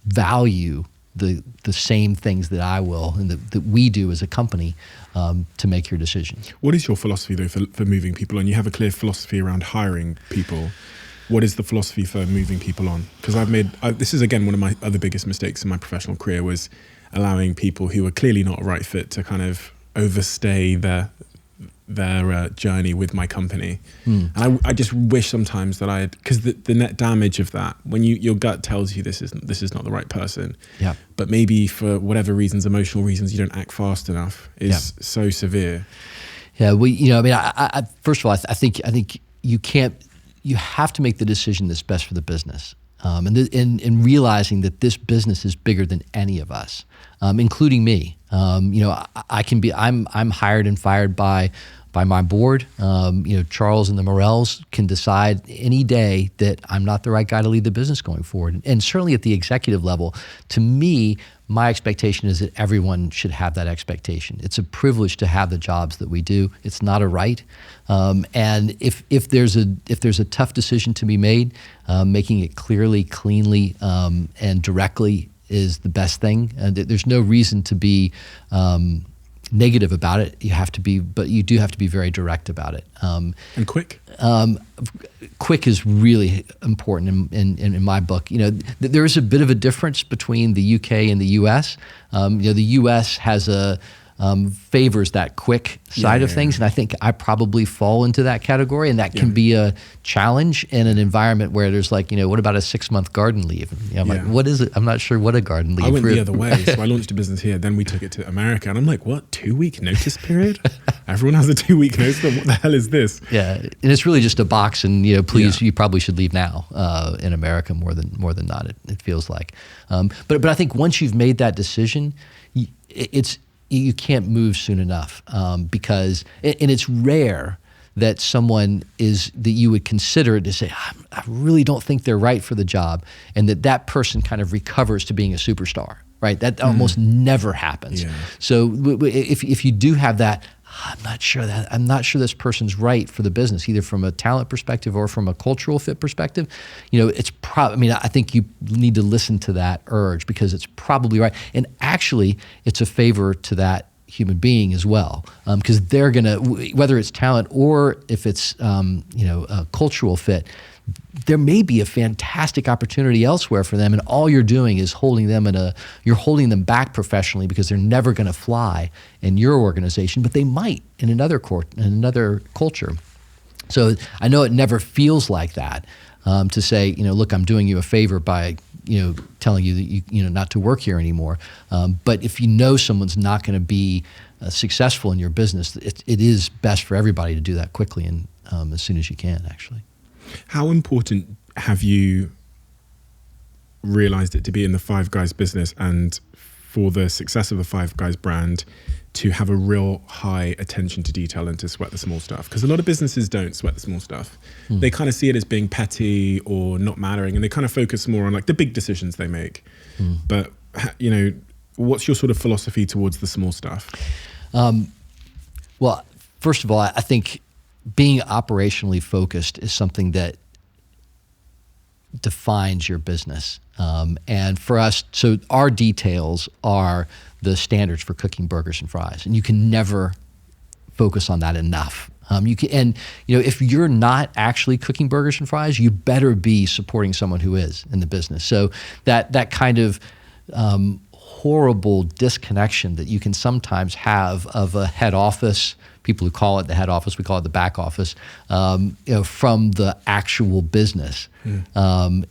value the same things that I will and that we do as a company to make your decisions? What is your philosophy though for moving people on? You have a clear philosophy around hiring people. What is the philosophy for moving people on? Because this is again one of my other biggest mistakes in my professional career was allowing people who were clearly not a right fit to kind of overstay their journey with my company. And I just wish sometimes that I had, because the net damage of that, when your gut tells you this is not the right person, yeah, but maybe for whatever reasons, emotional reasons, you don't act fast enough, is so severe. Yeah, I first of all, I think you have to make the decision that's best for the business. And realizing that this business is bigger than any of us, including me. I'm hired and fired by by my board. Charles and the Morels can decide any day that I'm not the right guy to lead the business going forward. And certainly at the executive level, to me, my expectation is that everyone should have that expectation. It's a privilege to have the jobs that we do. It's not a right. And if there's a tough decision to be made, making it clearly, cleanly, and directly is the best thing. And there's no reason to be negative about it. But you do have to be very direct about it. And quick? Quick is really important in my book. There is a bit of a difference between the UK and the US. The US has favors that quick side of things, and I think I probably fall into that category, and that can be a challenge in an environment where there's what about a 6-month garden leave? I'm like, what is it? I'm not sure what a garden leave. I went the other way, so I launched a business here, then we took it to America, and I'm like, what, 2-week notice period? Everyone has a 2-week notice, but what the hell is this? Yeah, and it's really just a box, and please, you probably should leave now in America more than not. It feels like, but I think once you've made that decision, you can't move soon enough because it's rare that someone that you would consider to say, I really don't think they're right for the job, and that person kind of recovers to being a superstar, right? That almost never happens. Yeah. So if you do have that, I'm not sure this person's right for the business, either from a talent perspective or from a cultural fit perspective. I think you need to listen to that urge because it's probably right. And actually, it's a favor to that human being as well, because they're gonna, whether it's talent or if it's a cultural fit, there may be a fantastic opportunity elsewhere for them, and all you're doing is holding them back professionally because they're never going to fly in your organization, but they might in another culture. So I know it never feels like that to say, look, I'm doing you a favor by telling you that you not to work here anymore. But if someone's not going to be successful in your business, it is best for everybody to do that quickly and as soon as you can, actually. How important have you realized it to be in the Five Guys business and for the success of the Five Guys brand to have a real high attention to detail and to sweat the small stuff? Because a lot of businesses don't sweat the small stuff. They kind of see it as being petty or not mattering, and they kind of focus more on the big decisions they make. But, what's your sort of philosophy towards the small stuff? Well, first of all, I think being operationally focused is something that defines your business. And for us, so our details are the standards for cooking burgers and fries, and you can never focus on that enough. If you're not actually cooking burgers and fries, you better be supporting someone who is in the business. So that kind of horrible disconnection that you can sometimes have of a head office, people who call it the head office, we call it the back office, from the actual business,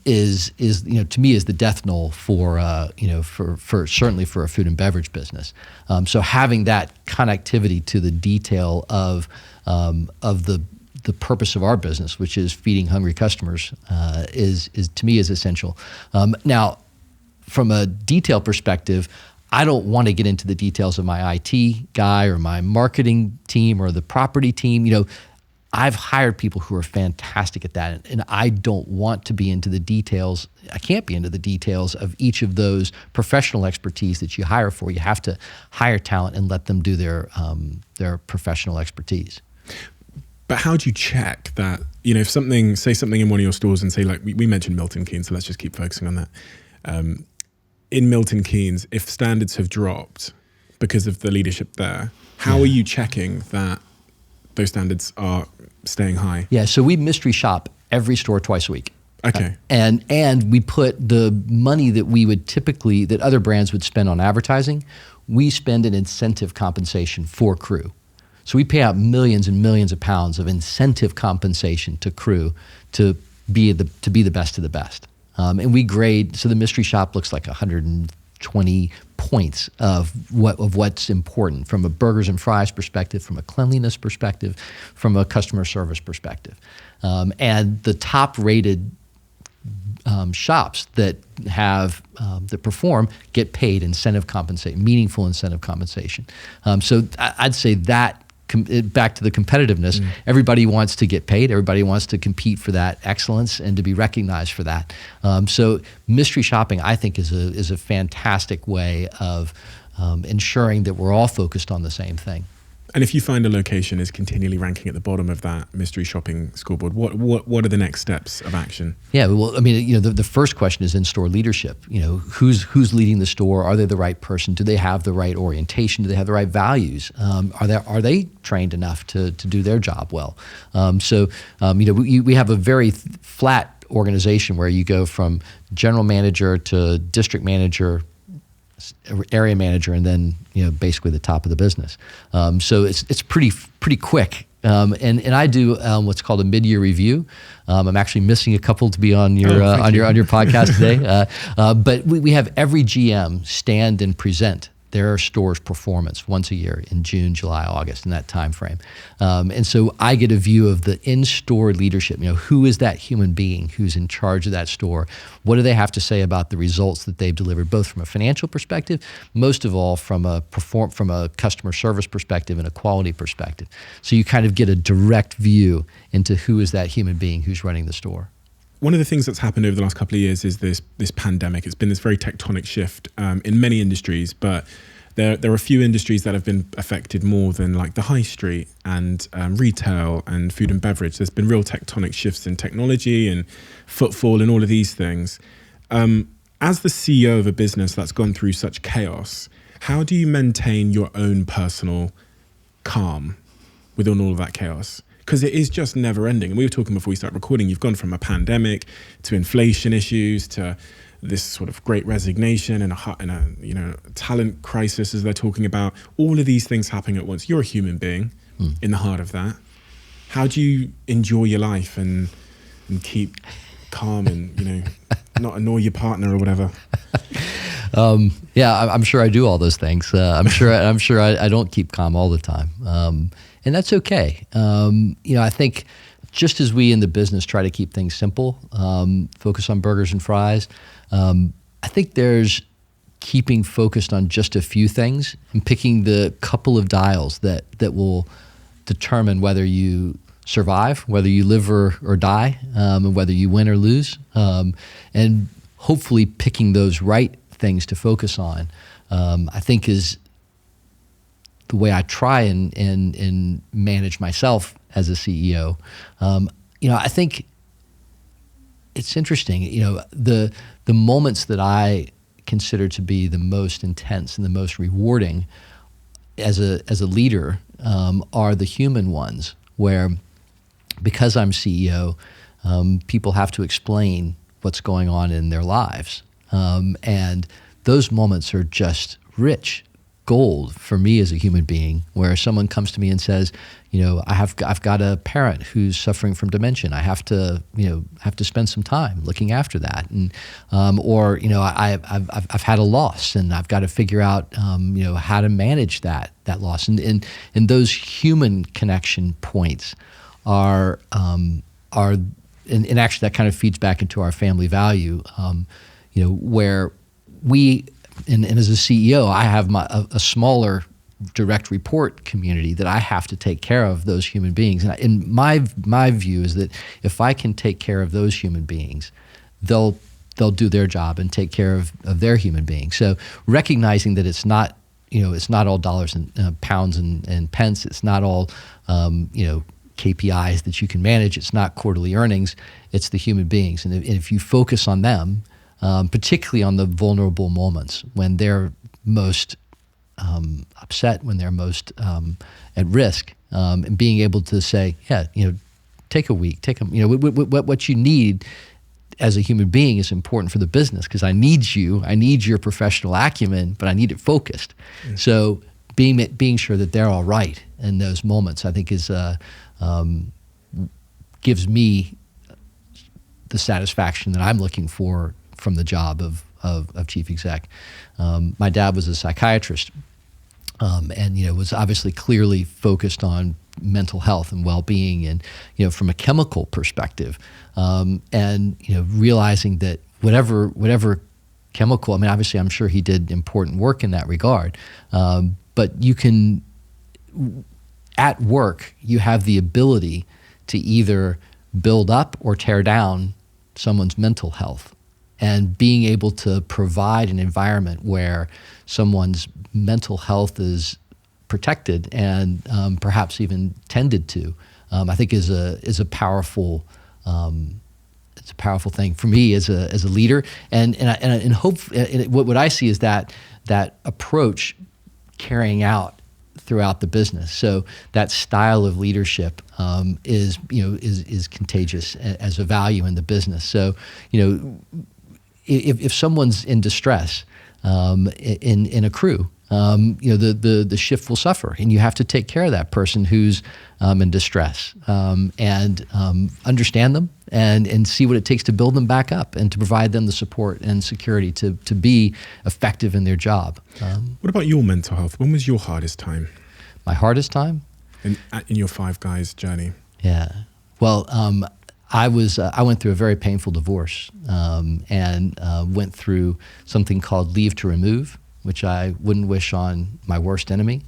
is to me is the death knell for certainly for a food and beverage business. So having that connectivity to the detail of the purpose of our business, which is feeding hungry customers, is to me is essential. Now, from a detail perspective, I don't want to get into the details of my IT guy or my marketing team or the property team. I've hired people who are fantastic at that, and I don't want to be into the details. I can't be into the details of each of those professional expertise that you hire for. You have to hire talent and let them do their professional expertise. But how do you check that? If say something in one of your stores and say, we mentioned Milton Keynes, so let's just keep focusing on that. In Milton Keynes, if standards have dropped because of the leadership there, how are you checking that those standards are staying high? Yeah, so we mystery shop every store twice a week. Okay. And we put the money that other brands would spend on advertising, we spend in incentive compensation for crew. So we pay out millions and millions of pounds of incentive compensation to crew to be the best of the best. And we grade, so the mystery shop looks like 120 points of what's important from a burgers and fries perspective, from a cleanliness perspective, from a customer service perspective. And the top rated shops that perform get paid incentive compensation, meaningful incentive compensation. So I'd say that back to the competitiveness. Everybody wants to get paid. Everybody wants to compete for that excellence and to be recognized for that. So mystery shopping, I think, is a fantastic way of ensuring that we're all focused on the same thing. And if you find a location is continually ranking at the bottom of that mystery shopping scoreboard, what are the next steps of action? Yeah, well, I mean, the first question is in-store leadership. Who's leading the store? Are they the right person? Do they have the right orientation? Do they have the right values? Are they trained enough to do their job well? We have a very flat organization where you go from general manager to district manager, area manager, and then basically the top of the business. So it's pretty quick. And I do what's called a mid-year review. I'm actually missing a couple to be on your on your podcast today. But we have every GM stand and present their store's performance once a year in June, July, August, in that time frame. And so I get a view of the in-store leadership. Who is that human being who's in charge of that store? What do they have to say about the results that they've delivered, both from a financial perspective, most of all from a customer service perspective and a quality perspective. So you kind of get a direct view into who is that human being who's running the store. One of the things that's happened over the last couple of years is this pandemic. It's been this very tectonic shift in many industries, but there are a few industries that have been affected more than like the high street and retail and food and beverage. There's been real tectonic shifts in technology and footfall and all of these things. As the CEO of a business that's gone through such chaos, how do you maintain your own personal calm within all of that chaos? Because it is just never ending. And we were talking before we started recording, you've gone from a pandemic to inflation issues to this sort of great resignation and a talent crisis, as they're talking about. All of these things happening at once. You're a human being in the heart of that. How do you enjoy your life and keep calm and not annoy your partner or whatever? I'm sure I do all those things. I'm sure I don't keep calm all the time. And that's okay. I think just as we in the business try to keep things simple, focus on burgers and fries, I think there's keeping focused on just a few things and picking the couple of dials that will determine whether you survive, whether you live or die, and whether you win or lose, and hopefully picking those right things to focus on, I think is the way I try and manage myself as a CEO. I think it's interesting. The moments that I consider to be the most intense and the most rewarding as a leader are the human ones, where because I'm CEO, people have to explain what's going on in their lives, and those moments are just rich gold for me as a human being, where someone comes to me and says, I've got a parent who's suffering from dementia. I have to spend some time looking after that, and I've had a loss and I've got to figure out how to manage that loss. And those human connection points are and actually that kind of feeds back into our family value, where we. And as a CEO, I have a smaller direct report community that I have to take care of those human beings. And my view is that if I can take care of those human beings, they'll do their job and take care of their human beings. So recognizing that it's not all dollars and pounds and pence. It's not all KPIs that you can manage. It's not quarterly earnings. It's the human beings. And if you focus on them, particularly on the vulnerable moments when they're most upset, when they're most at risk, and being able to say, take a week, what you need as a human being is important for the business, because I need your professional acumen, but I need it focused. Mm. So being sure that they're all right in those moments, I think is gives me the satisfaction that I'm looking for from the job of chief exec. My dad was a psychiatrist, and was obviously clearly focused on mental health and well-being, and from a chemical perspective, and realizing that whatever chemical. I mean, obviously, I'm sure he did important work in that regard, but you can. at work, you have the ability to either build up or tear down someone's mental health. And being able to provide an environment where someone's mental health is protected and perhaps even tended to, I think is a powerful it's a powerful thing for me as a leader. And hope what I see is that approach carrying out throughout the business. So that style of leadership is contagious as a value in the business. So if someone's in distress in a crew, the shift will suffer, and you have to take care of that person who's in distress and understand them and see what it takes to build them back up and to provide them the support and security to be effective in their job. What about your mental health? When was your hardest time? My hardest time? In your Five Guys journey? Yeah. Well, I went through a very painful divorce and went through something called leave to remove, which I wouldn't wish on my worst enemy.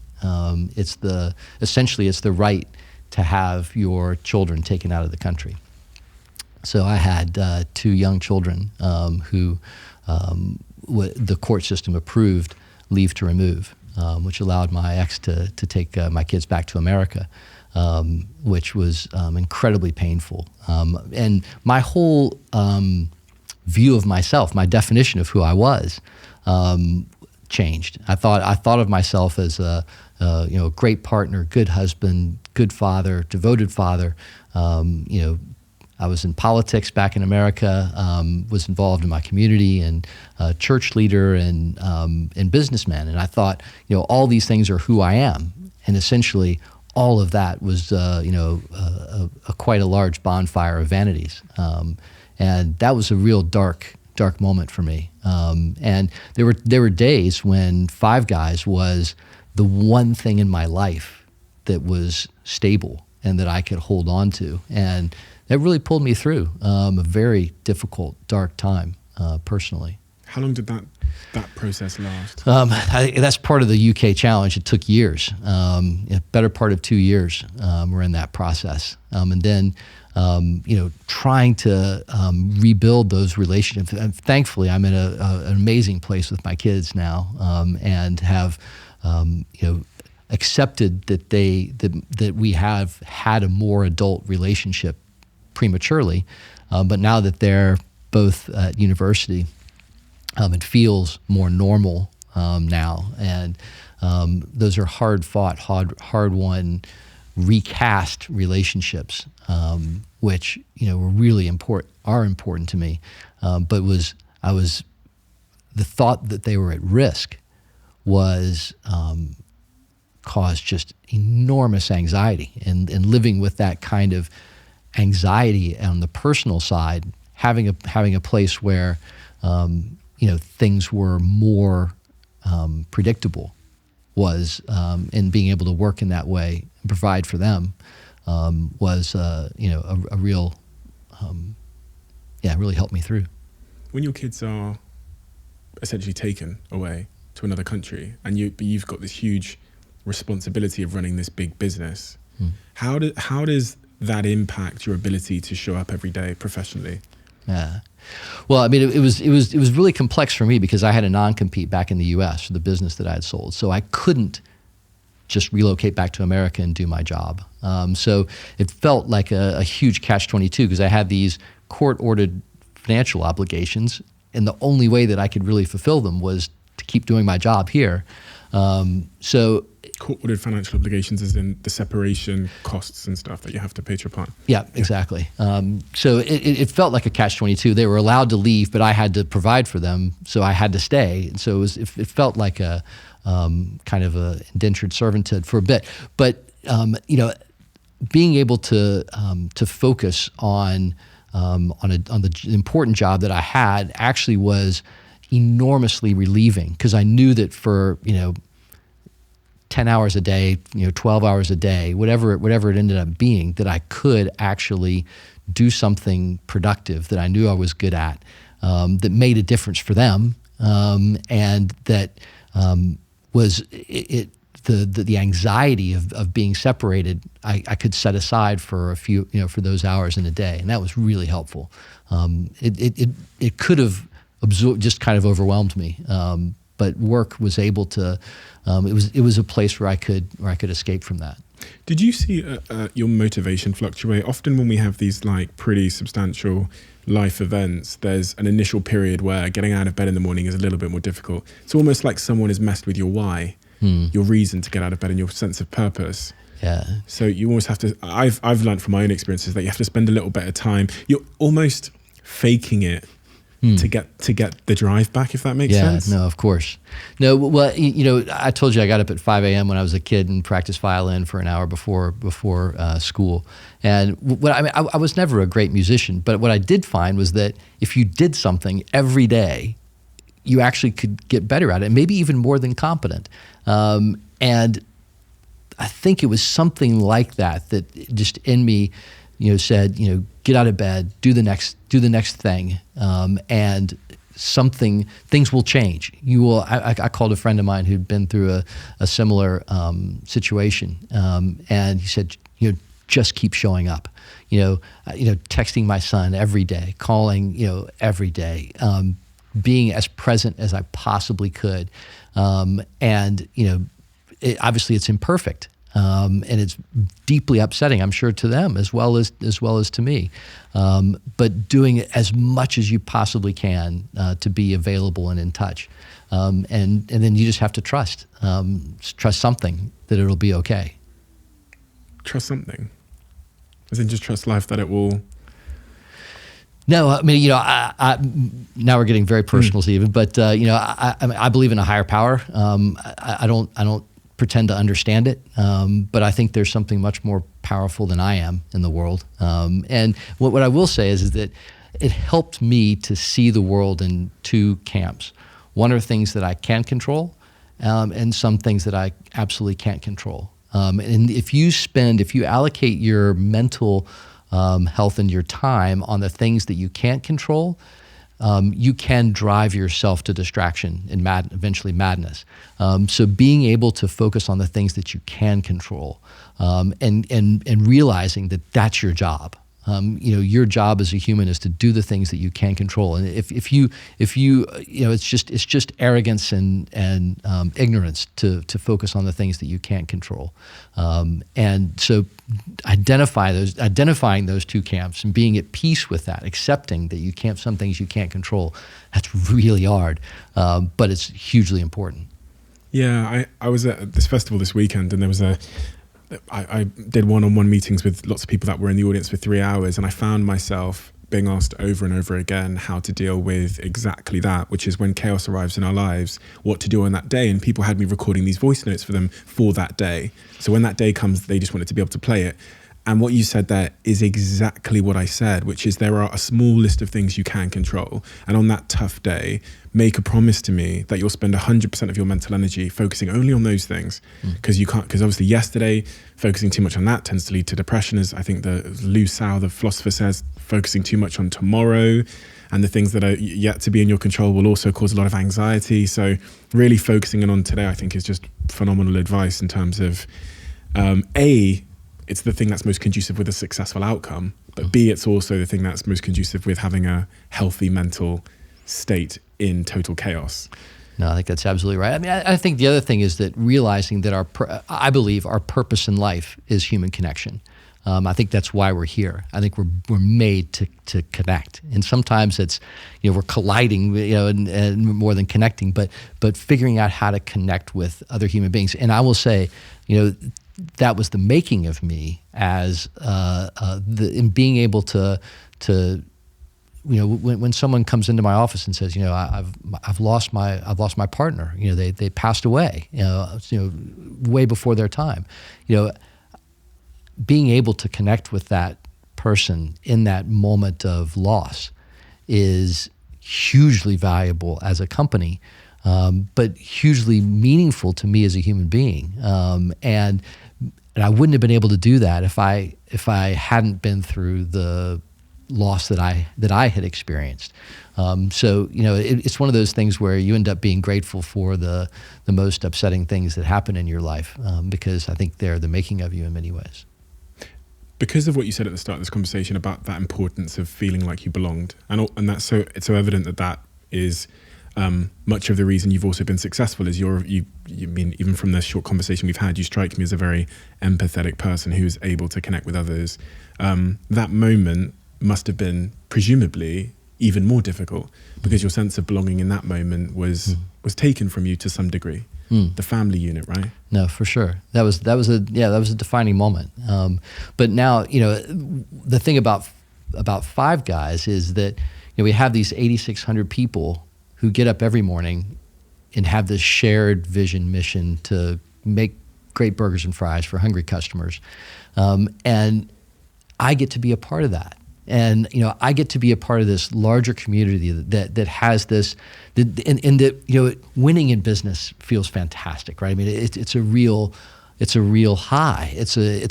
Essentially it's the right to have your children taken out of the country. So I had 2 young children who the court system approved leave to remove, which allowed my ex to take my kids back to America, which was incredibly painful. And my whole view of myself, my definition of who I was, changed. I thought of myself as a great partner, good husband, good father, devoted father. I was in politics back in America, was involved in my community and church leader and businessman. And I thought, all these things are who I am. And essentially all of that was, quite a large bonfire of vanities. And that was a real dark moment for me. And there were days when Five Guys was the one thing in my life that was stable and that I could hold on to. And that really pulled me through a very difficult, dark time personally. How long did that process last? That's part of the UK challenge. It took years, a better part of 2 years we're in that process. And then, trying to rebuild those relationships. And thankfully, I'm in an amazing place with my kids now and have, accepted that we have had a more adult relationship prematurely, but now that they're both at university, it feels more normal now, and those are hard-fought, hard-won, recast relationships, which were really important to me. But the thought that they were at risk was caused just enormous anxiety, and living with that kind of anxiety on the personal side, having a place where things were more predictable was, and being able to work in that way and provide for them was a real really helped me through. When your kids are essentially taken away to another country and you've got this huge responsibility of running this big business, how does that impact your ability to show up every day professionally? Yeah. Well, I mean, it was really complex for me because I had a non-compete back in the U.S. for the business that I had sold, so I couldn't just relocate back to America and do my job. So it felt like a huge catch-22 because I had these court-ordered financial obligations, and the only way that I could really fulfill them was to keep doing my job here. So court-ordered financial obligations is in the separation costs and stuff that you have to pay to your partner. Yeah, exactly. So it felt like a catch-22. They were allowed to leave, but I had to provide for them, so I had to stay. And so it felt like a kind of a indentured servitude for a bit. But being able to focus on the important job that I had actually was enormously relieving, because I knew that for 10 hours a day, 12 hours a day, whatever it ended up being, that I could actually do something productive that I knew I was good at, that made a difference for them, and that was it the anxiety of being separated, I could set aside for a few, for those hours in a day, and that was really helpful. It could have just kind of overwhelmed me, but work was able to. It was a place where I could escape from that. Did you see your motivation fluctuate? Often when we have these like pretty substantial life events, there's an initial period where getting out of bed in the morning is a little bit more difficult. It's almost like someone has messed with your why, your reason to get out of bed and your sense of purpose. Yeah. So you almost have to, I've learned from my own experiences that you have to spend a little bit of time. You're almost faking it to get the drive back, if that makes sense. No, of course. No, well, I told you I got up at 5 a.m. when I was a kid and practiced violin for an hour before school. And I was never a great musician, but what I did find was that if you did something every day, you actually could get better at it, maybe even more than competent. And I think it was something like that just in me, said, get out of bed, do the next thing, and things will change. You will. I called a friend of mine who'd been through a similar situation, and he said, just keep showing up. Texting my son every day, calling, every day, being as present as I possibly could, and obviously it's imperfect. And it's deeply upsetting, I'm sure, to them as well as to me. But doing it as much as you possibly can to be available and in touch, and then you just have to trust something that it'll be okay. Trust something, as in just trust life that it will. No, I mean, now we're getting very personal, Stephen. But I believe in a higher power. I don't pretend to understand it, but I think there's something much more powerful than I am in the world. And what I will say is that it helped me to see the world in two camps. One are things that I can control, and some things that I absolutely can't control. And if you allocate your mental health and your time on the things that you can't control, you can drive yourself to distraction and eventually madness. So being able to focus on the things that you can control, and realizing that that's your job. Your job as a human is to do the things that you can control. And if you it's just arrogance and ignorance to focus on the things that you can't control. And so identifying those two camps and being at peace with that, accepting that some things you can't control, that's really hard, but it's hugely important. Yeah, I was at this festival this weekend, and there was I did one-on-one meetings with lots of people that were in the audience for 3 hours, and I found myself being asked over and over again how to deal with exactly that, which is when chaos arrives in our lives, what to do on that day. And people had me recording these voice notes for them for that day. So when that day comes, they just wanted to be able to play it. And what you said there is exactly what I said, which is there are a small list of things you can control. And on that tough day, make a promise to me that you'll spend 100% of your mental energy focusing only on those things. Because obviously yesterday, focusing too much on that tends to lead to depression, as I think Lou Sau, the philosopher, says. Focusing too much on tomorrow and the things that are yet to be in your control will also cause a lot of anxiety. So really focusing in on today, I think, is just phenomenal advice in terms of, A, it's the thing that's most conducive with a successful outcome, but B, it's also the thing that's most conducive with having a healthy mental state in total chaos. No, I think that's absolutely right. I mean, I think the other thing is that realizing that I believe our purpose in life is human connection. I think that's why we're here. I think we're made to connect, and sometimes it's we're colliding, and more than connecting, but figuring out how to connect with other human beings. And I will say, that was the making of me as in being able to when someone comes into my office and says, I've lost my partner, they passed away, way before their time, being able to connect with that person in that moment of loss is hugely valuable as a company, but hugely meaningful to me as a human being. And I wouldn't have been able to do that if I hadn't been through the loss that I had experienced. So it's one of those things where you end up being grateful for the most upsetting things that happen in your life, because I think they're the making of you in many ways. Because of what you said at the start of this conversation about that importance of feeling like you belonged, and that's it's so evident that is much of the reason you've also been successful. Is you mean, even from the short conversation we've had, you strike me as a very empathetic person who's able to connect with others. That moment must have been presumably even more difficult, because your sense of belonging in that moment was taken from you to some degree. The family unit, right? No, for sure. That was a defining moment. But now, the thing about Five Guys is that we have these 8,600 people who get up every morning and have this shared vision mission to make great burgers and fries for hungry customers, and I get to be a part of that. And I get to be a part of this larger community that has this, and that winning in business feels fantastic, right? I mean, it's a real high. It's a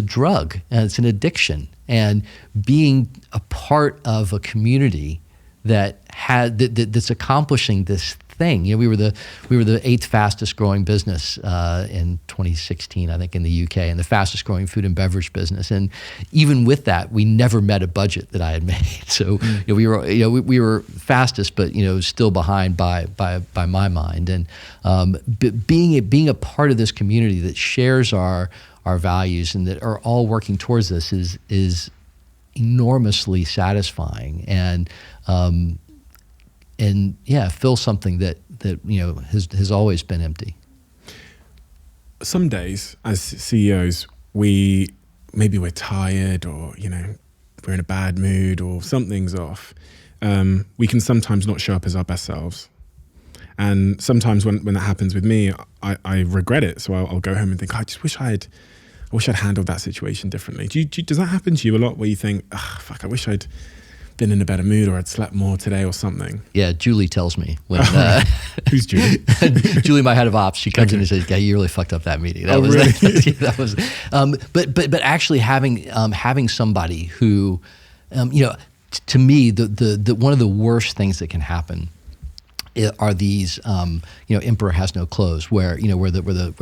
drug, and it's an addiction. And being a part of a community that's accomplishing this thing. We were the 8th fastest growing business in 2016, I think, in the UK, and the fastest growing food and beverage business. And even with that, we never met a budget that I had made. So we were fastest, but still behind by my mind. And being a part of this community that shares our values and that are all working towards this is enormously satisfying, and fill something that has always been empty. Some days as CEOs, we're tired, or we're in a bad mood, or something's off. We can sometimes not show up as our best selves, and sometimes when that happens with me, I regret it. So I'll go home and think, I wish I'd handled that situation differently. Does that happen to you a lot, where you think, fuck, I wish I'd been in a better mood, or I'd slept more today or something? Yeah, Julie tells me when. Who's Julie? Julie, my head of ops. She comes in and says, "Yeah, you really fucked up that meeting." Really? That was. But actually having somebody who, to me, the one of the worst things that can happen are these, emperor has no clothes, where the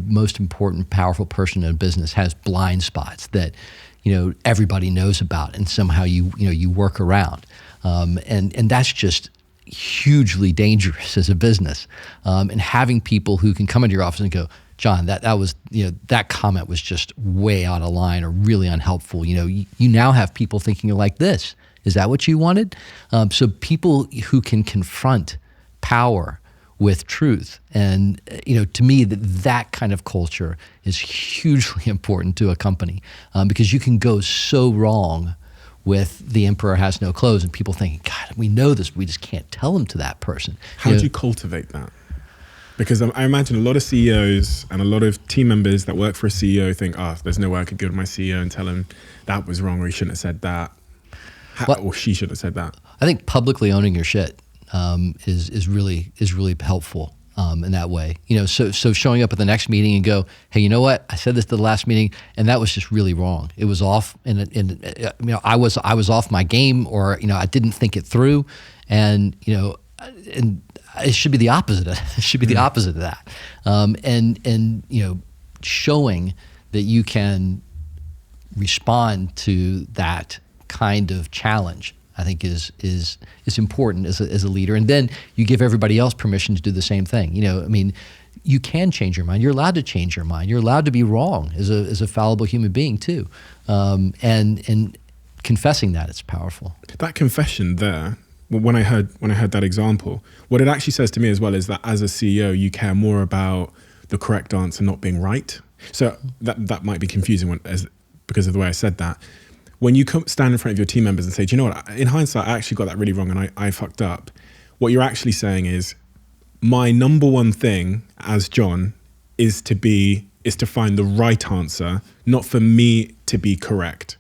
most important, powerful person in a business has blind spots that everybody knows about, and somehow you work around, and that's just hugely dangerous as a business. And having people who can come into your office and go, John, that was that comment was just way out of line, or really unhelpful. You now have people thinking like this. Is that what you wanted? So people who can confront power with truth, and to me, that kind of culture is hugely important to a company, because you can go so wrong with the emperor has no clothes, and people thinking, God, we know this, we just can't tell them to that person. How do you cultivate that? Because I imagine a lot of CEOs and a lot of team members that work for a CEO think, there's no way I could go to my CEO and tell him that was wrong, or he shouldn't have said that. Or she should have said that. I think publicly owning your shit is really helpful in that way. So showing up at the next meeting and go, hey, you know what? I said this to the last meeting, and that was just really wrong. It was off, and I was off my game, or I didn't think it through, and and it should be the opposite. It should be the opposite of that. And showing that you can respond to that kind of challenge, I think is important as a leader. And then you give everybody else permission to do the same thing. You can change your mind. You're allowed to change your mind. You're allowed to be wrong as a fallible human being too. And confessing that, it's powerful. That confession there, when I heard that example, what it actually says to me as well is that as a CEO, you care more about the correct answer not being right. So that might be confusing because of the way I said that. When you stand in front of your team members and say, do you know what, in hindsight, I actually got that really wrong, and I fucked up. What you're actually saying is, my number one thing as John is to find the right answer, not for me to be correct.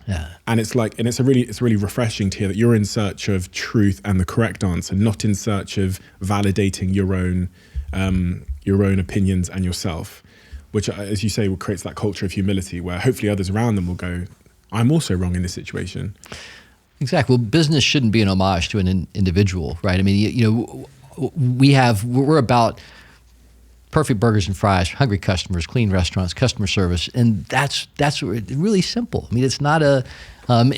Yeah. And it's really refreshing to hear that you're in search of truth and the correct answer, not in search of validating your own opinions and yourself, which, as you say, creates that culture of humility where hopefully others around them will go, I'm also wrong in this situation. Exactly. Well, business shouldn't be an homage to an individual, right? I mean, we're about perfect burgers and fries, hungry customers, clean restaurants, customer service, and that's really simple. I mean, it's not a and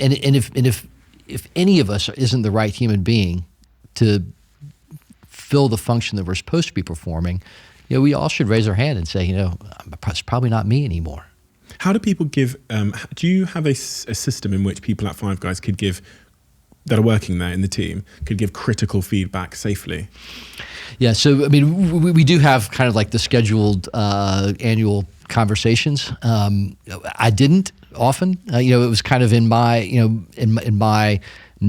if any of us isn't the right human being to fill the function that we're supposed to be performing, we all should raise our hand and say, it's probably not me anymore. How do people give? Do you have a system in which people at Five Guys could give, that are working there in the team, could give critical feedback safely? Yeah, so I mean, we do have kind of like the scheduled annual conversations. I didn't often. It was kind of in my, in my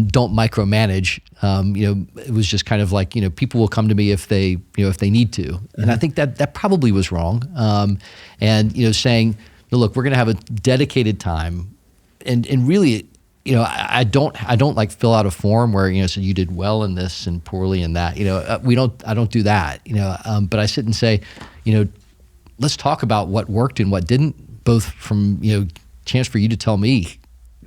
don't micromanage. It was just kind of like, people will come to me if they need to, and I think that probably was wrong. And saying, look, we're going to have a dedicated time, and really, I don't like fill out a form where so you did well in this and poorly in that. I don't do that. But I sit and say, let's talk about what worked and what didn't, both from chance for you to tell me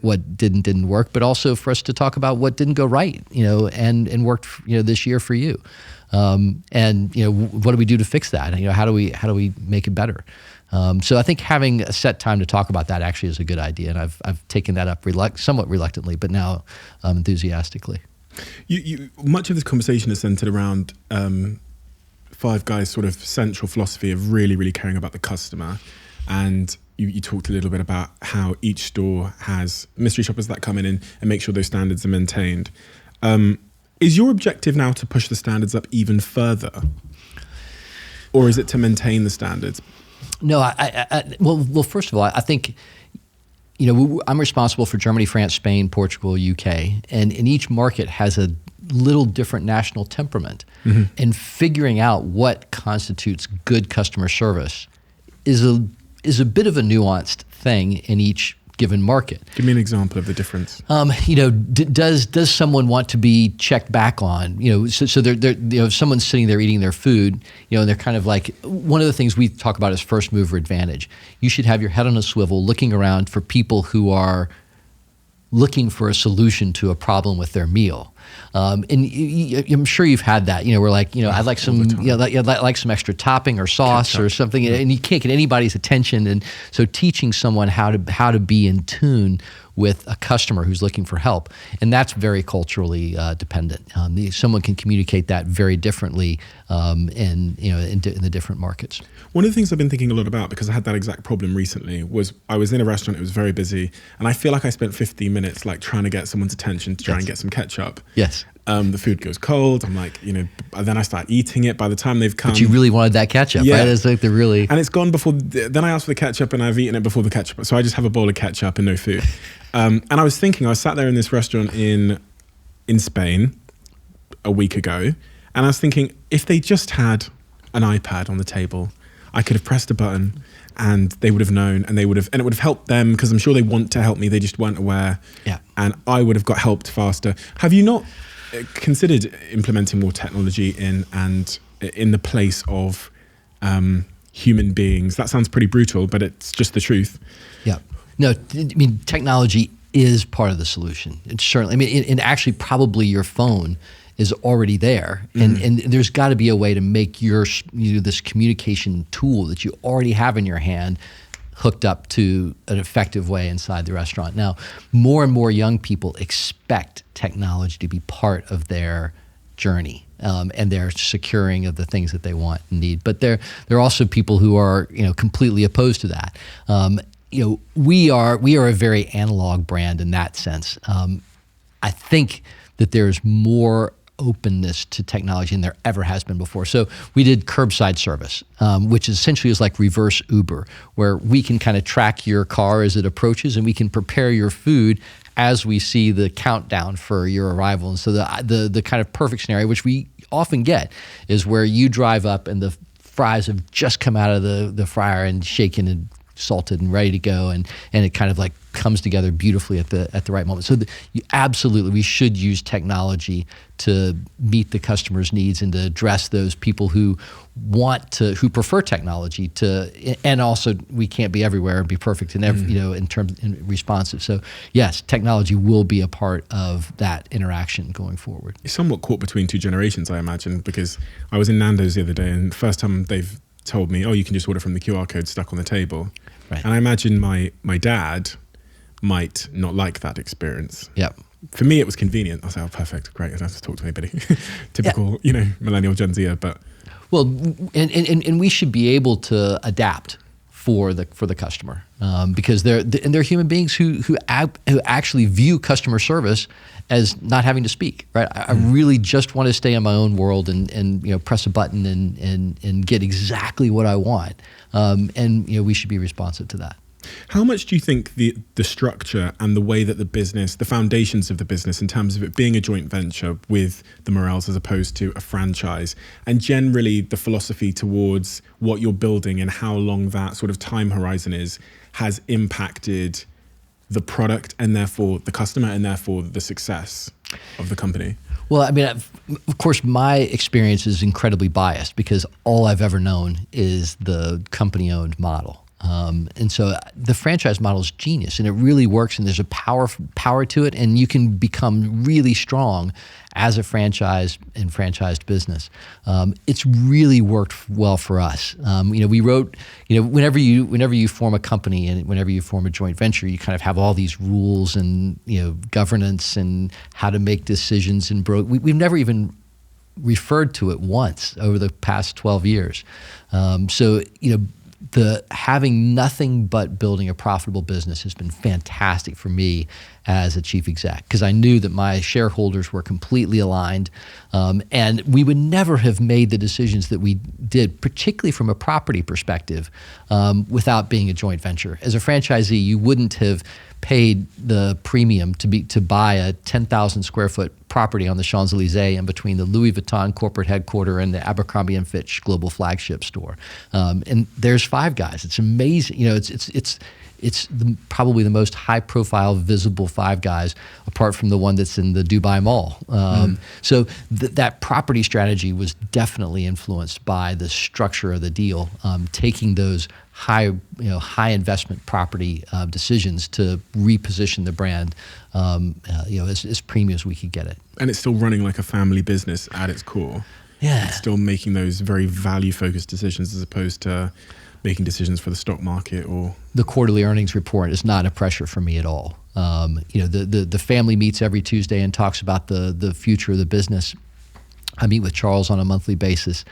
what didn't work, but also for us to talk about what didn't go right, and worked this year for you. And what do we do to fix that? How do we make it better? So I think having a set time to talk about that actually is a good idea, and I've taken that up somewhat reluctantly, but now enthusiastically. Much of this conversation is centered around Five Guys' sort of central philosophy of really, really caring about the customer, and you talked a little bit about how each store has mystery shoppers that come in and make sure those standards are maintained. Is your objective now to push the standards up even further, or is it to maintain the standards? No, well, first of all, I think, I'm responsible for Germany, France, Spain, Portugal, UK, and each market has a little different national temperament. Mm-hmm. And figuring out what constitutes good customer service is a bit of a nuanced thing in each given market. Give me an example of the difference. Does someone want to be checked back on? So they're someone's sitting there eating their food, and they're kind of like, one of the things we talk about is first mover advantage. You should have your head on a swivel, looking around for people who are looking for a solution to a problem with their meal. And I'm sure you've had that, we're like, I'd like some, like some extra topping or sauce or something, and you can't get anybody's attention. And so teaching someone how to be in tune with a customer who's looking for help, and that's very culturally dependent. Someone can communicate that very differently in the different markets. One of the things I've been thinking a lot about, because I had that exact problem recently, was I was in a restaurant, it was very busy, and I feel like I spent 15 minutes like trying to get someone's attention to try and get some ketchup. Yes. The food goes cold. I'm like, then I start eating it. By the time they've come, but you really wanted that ketchup, right? It's like they're really, and it's gone before. Then I asked for the ketchup, and I've eaten it before the ketchup. So I just have a bowl of ketchup and no food. And I was thinking, I was sat there in this restaurant in Spain a week ago, and I was thinking, if they just had an iPad on the table, I could have pressed a button, and they would have known, and it would have helped them, because I'm sure they want to help me. They just weren't aware. Yeah. And I would have got helped faster. Have you not considered implementing more technology in the place of human beings? That sounds pretty brutal, but it's just the truth. Yeah. No, I mean, technology is part of the solution. It's certainly, I mean, and actually probably your phone is already there. And there's got to be a way to make this communication tool that you already have in your hand hooked up to an effective way inside the restaurant. Now, more and more young people expect technology to be part of their journey and their securing of the things that they want and need. But there are also people who are completely opposed to that. We are a very analog brand in that sense. I think that there's more openness to technology than there ever has been before. So we did curbside service, which essentially is like reverse Uber, where we can kind of track your car as it approaches, and we can prepare your food as we see the countdown for your arrival. And so the kind of perfect scenario, which we often get, is where you drive up and the fries have just come out of the fryer and shaken and salted and ready to go, and it kind of like comes together beautifully at the right moment. So absolutely, we should use technology to meet the customer's needs and to address those people who who prefer technology and also we can't be everywhere and be perfect in every, in responsive. So yes, technology will be a part of that interaction going forward. It's somewhat caught between two generations, I imagine, because I was in Nando's the other day, and the first time they've told me, oh, you can just order from the QR code stuck on the table. Right. And I imagine my dad might not like that experience. Yep. For me, it was convenient. I was like, oh, perfect, great, I don't have to talk to anybody. Typical, millennial Gen Zer, but... Well, and we should be able to adapt for the customer because they're human beings who actually view customer service as not having to speak, right? I really just want to stay in my own world and press a button and get exactly what I want, and we should be responsive to that. How much do you think the structure and the way that the foundations of the business in terms of it being a joint venture with the Morels as opposed to a franchise, and generally the philosophy towards what you're building and how long that sort of time horizon is, has impacted the product and therefore the customer and therefore the success of the company? Well, I mean, of course, my experience is incredibly biased because all I've ever known is the company-owned model. And so the franchise model is genius, and it really works, and there's a power to it, and you can become really strong as a franchise and franchised business. It's really worked well for us. We wrote, whenever you form a company and whenever you form a joint venture, you kind of have all these rules and governance and how to make decisions. And we've never even referred to it once over the past 12 years. The having nothing but building a profitable business has been fantastic for me as a chief exec, because I knew that my shareholders were completely aligned, and we would never have made the decisions that we did, particularly from a property perspective, without being a joint venture. As a franchisee, you wouldn't have paid the premium to buy a 10,000 square foot property on the Champs-Élysées in between the Louis Vuitton corporate headquarter and the Abercrombie & Fitch global flagship store. And there's Five Guys. It's amazing. It's probably the most high-profile, visible Five Guys, apart from the one that's in the Dubai Mall. So that property strategy was definitely influenced by the structure of the deal, taking those high investment property decisions to reposition the brand, as premium as we could get it. And it's still running like a family business at its core. Yeah, it's still making those very value-focused decisions as opposed to making decisions for the stock market or... The quarterly earnings report is not a pressure for me at all. The family meets every Tuesday and talks about the future of the business. I meet with Charles on a monthly basis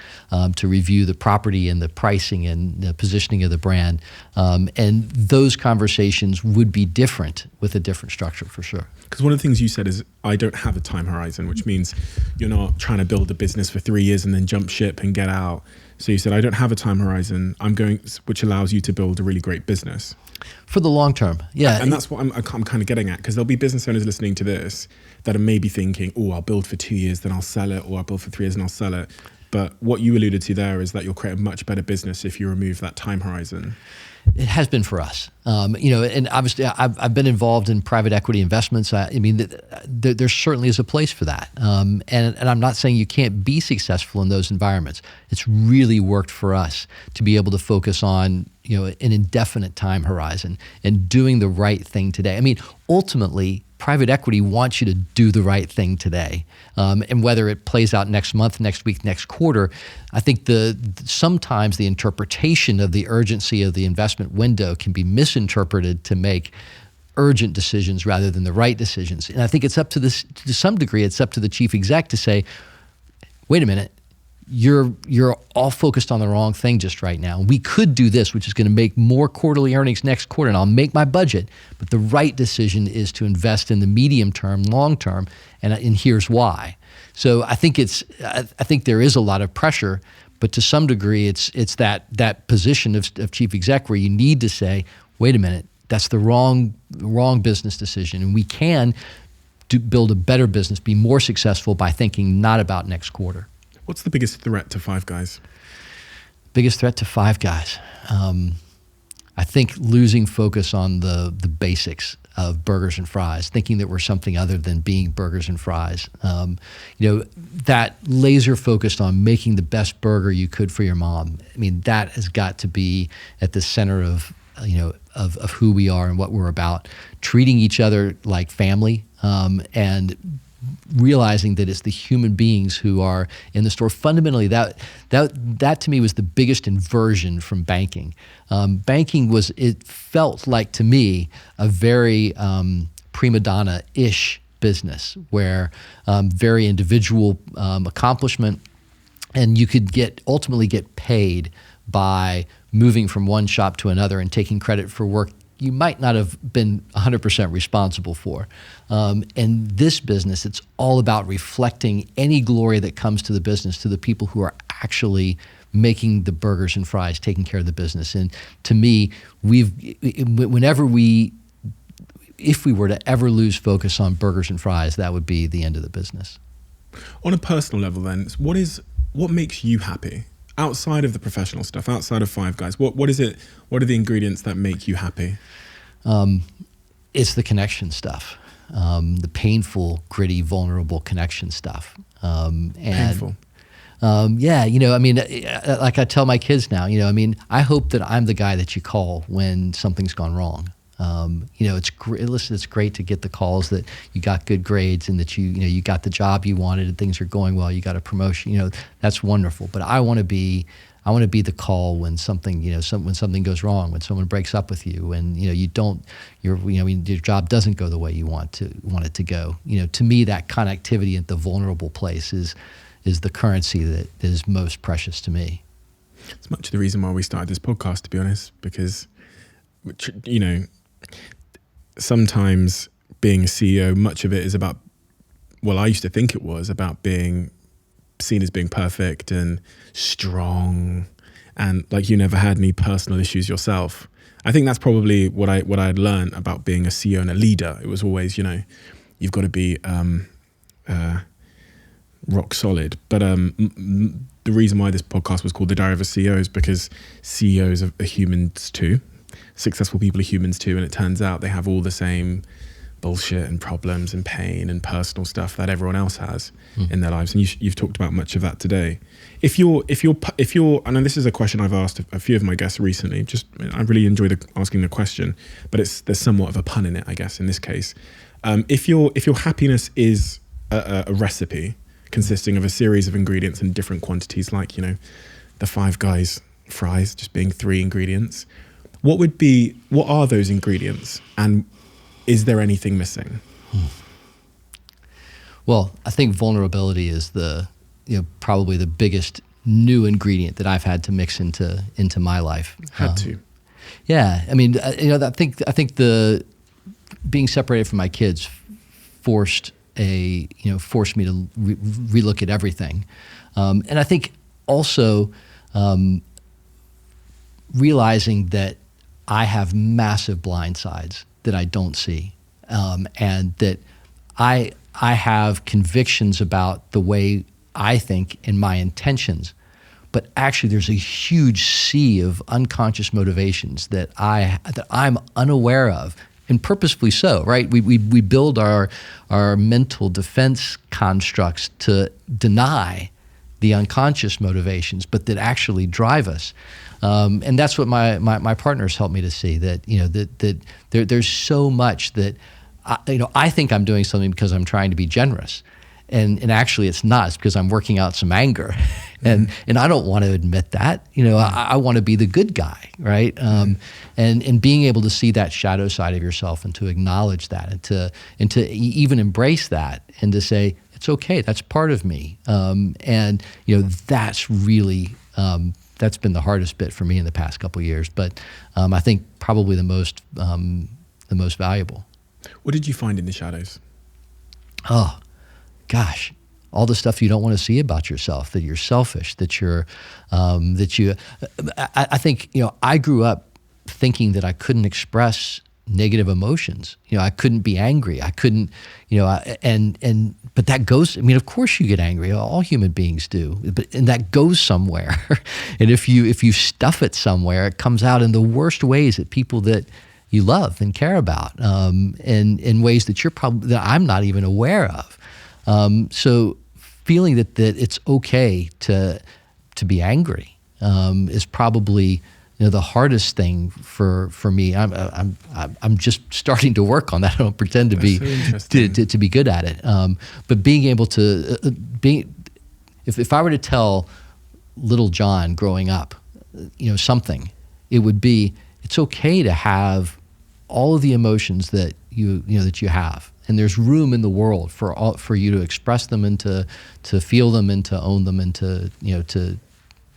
to review the property and the pricing and the positioning of the brand. And those conversations would be different with a different structure for sure. Because one of the things you said is, I don't have a time horizon, which means you're not trying to build a business for 3 years and then jump ship and get out. So you said, I don't have a time horizon, which allows you to build a really great business. For the long term, yeah. And that's what I'm kind of getting at, because there'll be business owners listening to this that are maybe thinking, oh, I'll build for 2 years, then I'll sell it, or I'll build for 3 years and I'll sell it. But what you alluded to there is that you'll create a much better business if you remove that time horizon. It has been for us, and obviously I've been involved in private equity investments. There certainly is a place for that, and I'm not saying you can't be successful in those environments. It's really worked for us to be able to focus on an indefinite time horizon and doing the right thing today. I mean, ultimately, private equity wants you to do the right thing today. And whether it plays out next month, next week, next quarter, I think sometimes the interpretation of the urgency of the investment window can be misinterpreted to make urgent decisions rather than the right decisions. And I think it's up to some degree, it's up to the chief exec to say, wait a minute, you're all focused on the wrong thing just right now. We could do this, which is going to make more quarterly earnings next quarter, and I'll make my budget. But the right decision is to invest in the medium term, long term, and here's why. So I think there is a lot of pressure, but to some degree, it's that position of chief exec where you need to say, wait a minute, that's the wrong business decision, and we can build a better business, be more successful by thinking not about next quarter. What's the biggest threat to Five Guys? Biggest threat to Five Guys? I think losing focus on the basics of burgers and fries, thinking that we're something other than being burgers and fries. That laser focused on making the best burger you could for your mom. I mean, that has got to be at the center of who we are and what we're about. Treating each other like family, and realizing that it's the human beings who are in the store. Fundamentally, that to me was the biggest inversion from banking. Banking it felt like to me a very prima donna-ish business where very individual accomplishment, and you could ultimately get paid by moving from one shop to another and taking credit for work you might not have been 100% responsible for. In this business, it's all about reflecting any glory that comes to the business to the people who are actually making the burgers and fries, taking care of the business. And to me, if we were to ever lose focus on burgers and fries, that would be the end of the business. On a personal level then, what makes you happy? Outside of the professional stuff, outside of Five Guys, what is it? What are the ingredients that make you happy? It's the connection stuff, the painful, gritty, vulnerable connection stuff. Painful. Yeah, like I tell my kids now, I hope that I'm the guy that you call when something's gone wrong. It's great. Listen, it's great to get the calls that you got good grades and that you got the job you wanted and things are going well. You got a promotion. That's wonderful. But I want to be the call when something when something goes wrong, when someone breaks up with you, and your job doesn't go the way you want it to go. To me, that connectivity at the vulnerable place is the currency that is most precious to me. It's much of the reason why we started this podcast, to be honest, because sometimes being a CEO, much of it is about, I used to think it was about being seen as being perfect and strong, and like you never had any personal issues yourself. I think that's probably what I'd learned about being a CEO and a leader. It was always, you've got to be rock solid. But the reason why this podcast was called The Diary of a CEO is because CEOs are humans too. Successful people are humans too, and it turns out they have all the same bullshit and problems and pain and personal stuff that everyone else has in their lives. And you've talked about much of that today. If you're, I know this is a question I've asked a few of my guests recently. I really enjoy asking the question, but there's somewhat of a pun in it, I guess, in this case. If your happiness is a recipe consisting of a series of ingredients in different quantities, like the Five Guys fries just being 3 ingredients. What are those ingredients, and is there anything missing? Well, I think vulnerability is probably the biggest new ingredient that I've had to mix into my life. Yeah, I mean, I think the being separated from my kids forced me to relook at everything, and I think also realizing that I have massive blind sides that I don't see, and that I have convictions about the way I think and my intentions, but actually there's a huge sea of unconscious motivations that I'm unaware of, and purposefully so, right? We build our mental defense constructs to deny the unconscious motivations, but that actually drive us. And that's what my partners helped me to see, that that there's so much that I think I'm doing something because I'm trying to be generous, and actually it's not. It's because I'm working out some anger, and I don't want to admit that. I want to be the good guy, right? And being able to see that shadow side of yourself and to acknowledge that and to even embrace that and to say it's okay. That's part of me, and that's really. That's been the hardest bit for me in the past couple of years, but I think probably the most valuable. What did you find in the shadows? Oh, gosh, all the stuff you don't want to see about yourself, that you're selfish, that you're, I think, I grew up thinking that I couldn't express negative emotions. I couldn't be angry. I couldn't, but that goes, of course you get angry. All human beings do, and that goes somewhere. And if you stuff it somewhere, it comes out in the worst ways at people that you love and care about, in ways that I'm not even aware of. So feeling that it's okay to be angry is probably the hardest thing for me. I'm just starting to work on that. I don't pretend to be to be good at it. But being able to if I were to tell little John growing up, something, it would be it's okay to have all of the emotions that that you have, and there's room in the world for you to express them and to feel them and to own them and to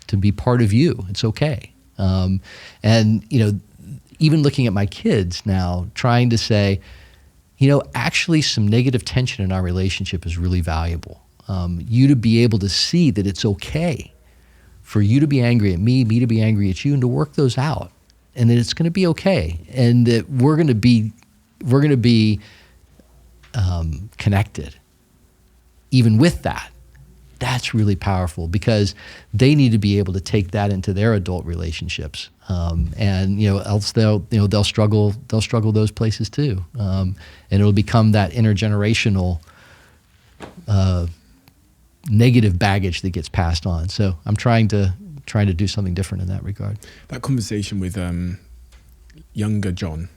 to be part of you. It's okay. And even looking at my kids now, trying to say, actually some negative tension in our relationship is really valuable. You to be able to see that it's okay for you to be angry at me to be angry at you, and to work those out, and that it's going to be okay, and that we're going to be connected. Even with that, that's really powerful, because they need to be able to take that into their adult relationships, and else they'll struggle those places too, and it'll become that intergenerational negative baggage that gets passed on. So I'm trying to do something different in that regard. That conversation with younger John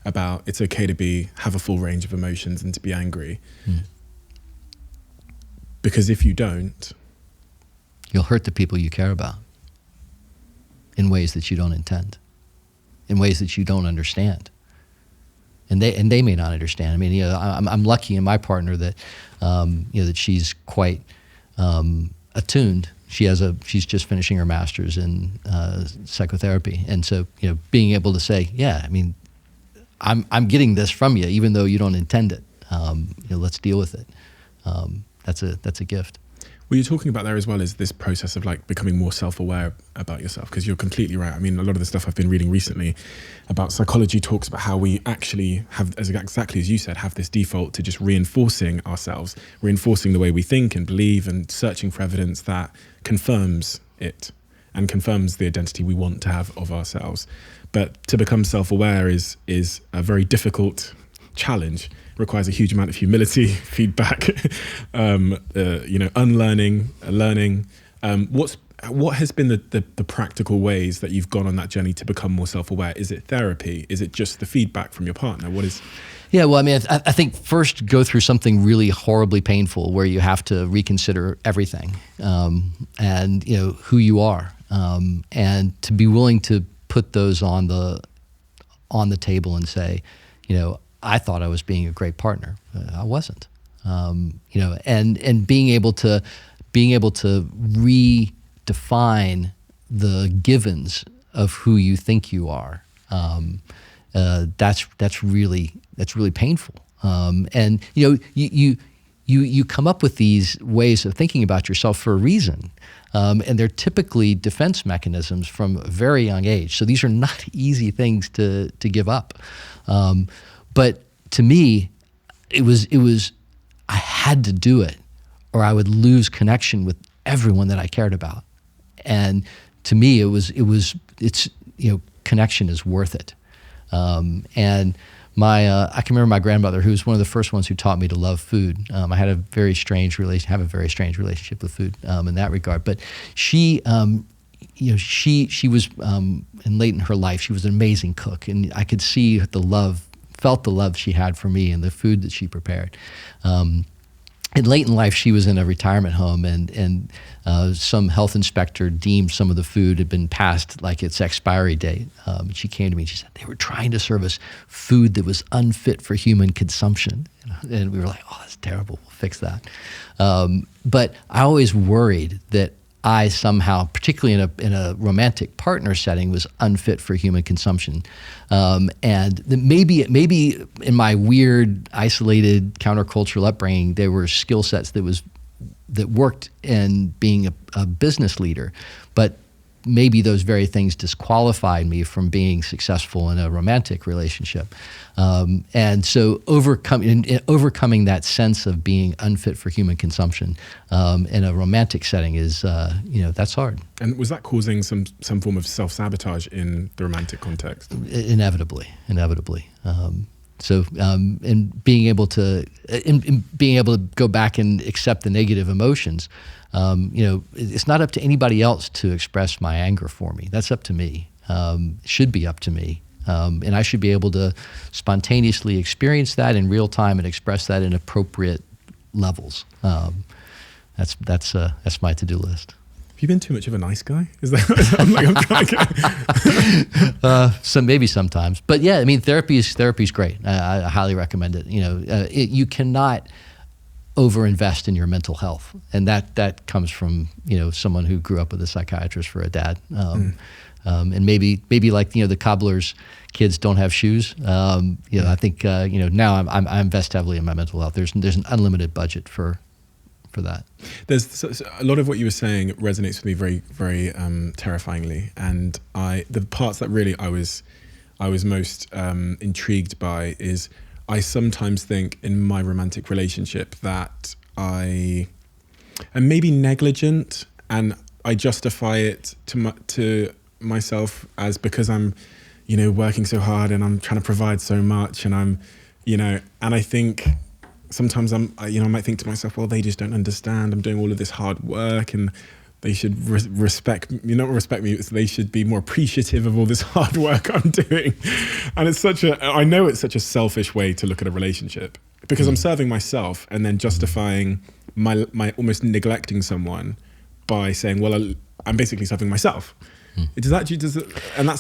about it's okay to have a full range of emotions and to be angry. Because if you don't, you'll hurt the people you care about in ways that you don't intend, in ways that you don't understand. And they may not understand. I'm lucky in my partner that that she's quite attuned. She's just finishing her master's in psychotherapy, and so being able to say, I'm getting this from you, even though you don't intend it. Let's deal with it. That's a gift. What you're talking about there as well is this process of becoming more self-aware about yourself, because you're completely right. A lot of the stuff I've been reading recently about psychology talks about how we actually have, exactly as you said, have this default to just reinforcing ourselves, reinforcing the way we think and believe, and searching for evidence that confirms it and confirms the identity we want to have of ourselves. But to become self-aware is a very difficult challenge. Requires a huge amount of humility, feedback, unlearning, learning. What has been the practical ways that you've gone on that journey to become more self-aware? Is it therapy? Is it just the feedback from your partner? What is? Yeah, well, I think first go through something really horribly painful where you have to reconsider everything, and who you are, and to be willing to put those on the table and say, I thought I was being a great partner. I wasn't. And being able to redefine the givens of who you think you are. That's really painful. And you come up with these ways of thinking about yourself for a reason. And they're typically defense mechanisms from a very young age. So these are not easy things to give up. But to me, it was I had to do it, or I would lose connection with everyone that I cared about. And to me, it's connection is worth it. And I can remember my grandmother, who was one of the first ones who taught me to love food. I had a very strange relationship with food in that regard. But she was and late in her life, she was an amazing cook, and I could see felt the love she had for me and the food that she prepared. And late in life, she was in a retirement home, and some health inspector deemed some of the food had been past its expiry date. She came to me and she said, they were trying to serve us food that was unfit for human consumption. And we were like, oh, that's terrible, we'll fix that. But I always worried that I somehow, particularly in a romantic partner setting, was unfit for human consumption, and maybe in my weird, isolated, countercultural upbringing, there were skill sets that worked in being a business leader, but maybe those very things disqualified me from being successful in a romantic relationship. And so overcoming that sense of being unfit for human consumption in a romantic setting is, that's hard. And was that causing some form of self-sabotage in the romantic context? Inevitably. And being able to go back and accept the negative emotions, it's not up to anybody else to express my anger for me. That's up to me. It should be up to me. And I should be able to spontaneously experience that in real time and express that in appropriate levels. That's my to-do list. Have you been too much of a nice guy? Is that? Maybe sometimes, but yeah, I mean, therapy's great. I highly recommend it. You cannot overinvest in your mental health, and that comes from someone who grew up with a psychiatrist for a dad. And maybe like the cobbler's kids don't have shoes. I think now I invest heavily in my mental health. There's an unlimited budget for that. There's so a lot of what you were saying resonates with me very, very terrifyingly, and the parts that really I was most intrigued by is I sometimes think in my romantic relationship that I am maybe negligent, and I justify it to myself as because I'm working so hard and I'm trying to provide so much, and I'm and I think sometimes I might think to myself, well, they just don't understand. I'm doing all of this hard work, and they should respect me. Not respect me. They should be more appreciative of all this hard work I'm doing. And I know it's such a selfish way to look at a relationship, because I'm serving myself and then justifying my almost neglecting someone by saying, well, I'm basically serving myself. And that's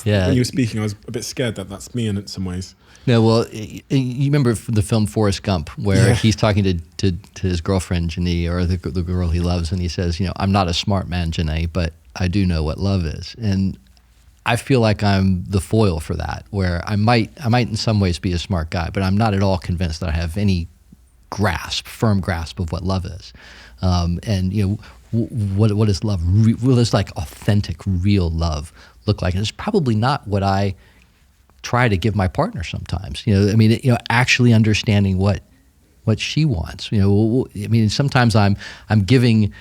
when you were speaking, I was a bit scared that that's me in some ways. No, well, you remember the film Forrest Gump, where he's talking to his girlfriend, Janae, or the girl he loves, and he says, I'm not a smart man, Janae, but I do know what love is. And I feel like I'm the foil for that, where I might in some ways be a smart guy, but I'm not at all convinced that I have any firm grasp of what love is. What is love? What does like authentic, real love look like? And it's probably not what I try to give my partner sometimes. Actually understanding what she wants. Sometimes I'm giving,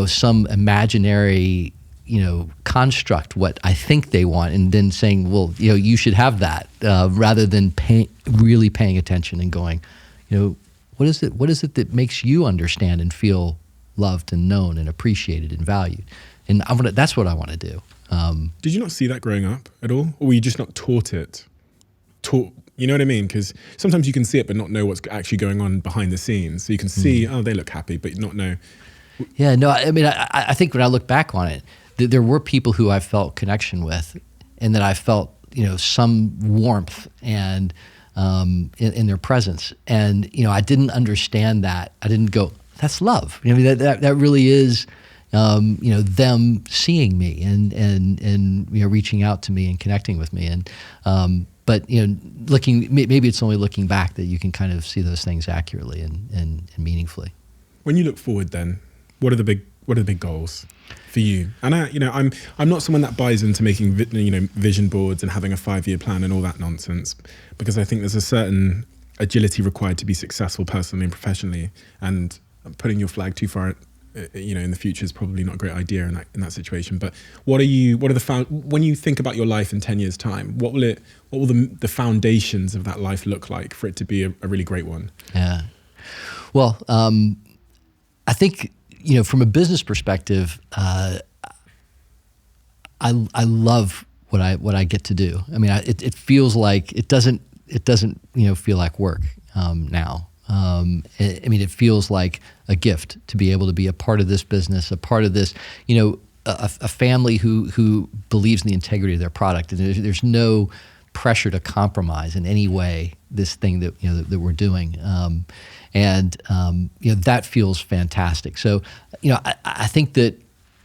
some imaginary, construct what I think they want, and then saying, well, you should have that, rather than really paying attention and going, what is it that makes you understand and feel loved and known and appreciated and valued? And that's what I want to do. Did you not see that growing up at all? Or were you just not taught it? You know what I mean? Because sometimes you can see it but not know what's actually going on behind the scenes. So you can see, oh, they look happy, but not know. Yeah, no, I think when I look back on it, there were people who I felt connection with, and that I felt, some warmth and in their presence. And, I didn't understand that. I didn't go, that's love. That really is, them seeing me and reaching out to me and connecting with me. And but maybe it's only looking back that you can kind of see those things accurately and meaningfully. When you look forward, then what are the big goals for you? And I'm not someone that buys into making vision boards and having a 5-year plan and all that nonsense, because I think there's a certain agility required to be successful personally and professionally, and putting your flag too far in the future is probably not a great idea in that situation. But when you think about your life in 10 years time, what will the foundations of that life look like for it to be a really great one? Yeah. Well, I think, from a business perspective, I love what I get to do. I mean, it feels like it doesn't feel like work now. It feels like a gift to be able to be a part of this business, a part of this, a family who believes in the integrity of their product. And there's no pressure to compromise in any way this thing that we're doing. That feels fantastic. So, I think that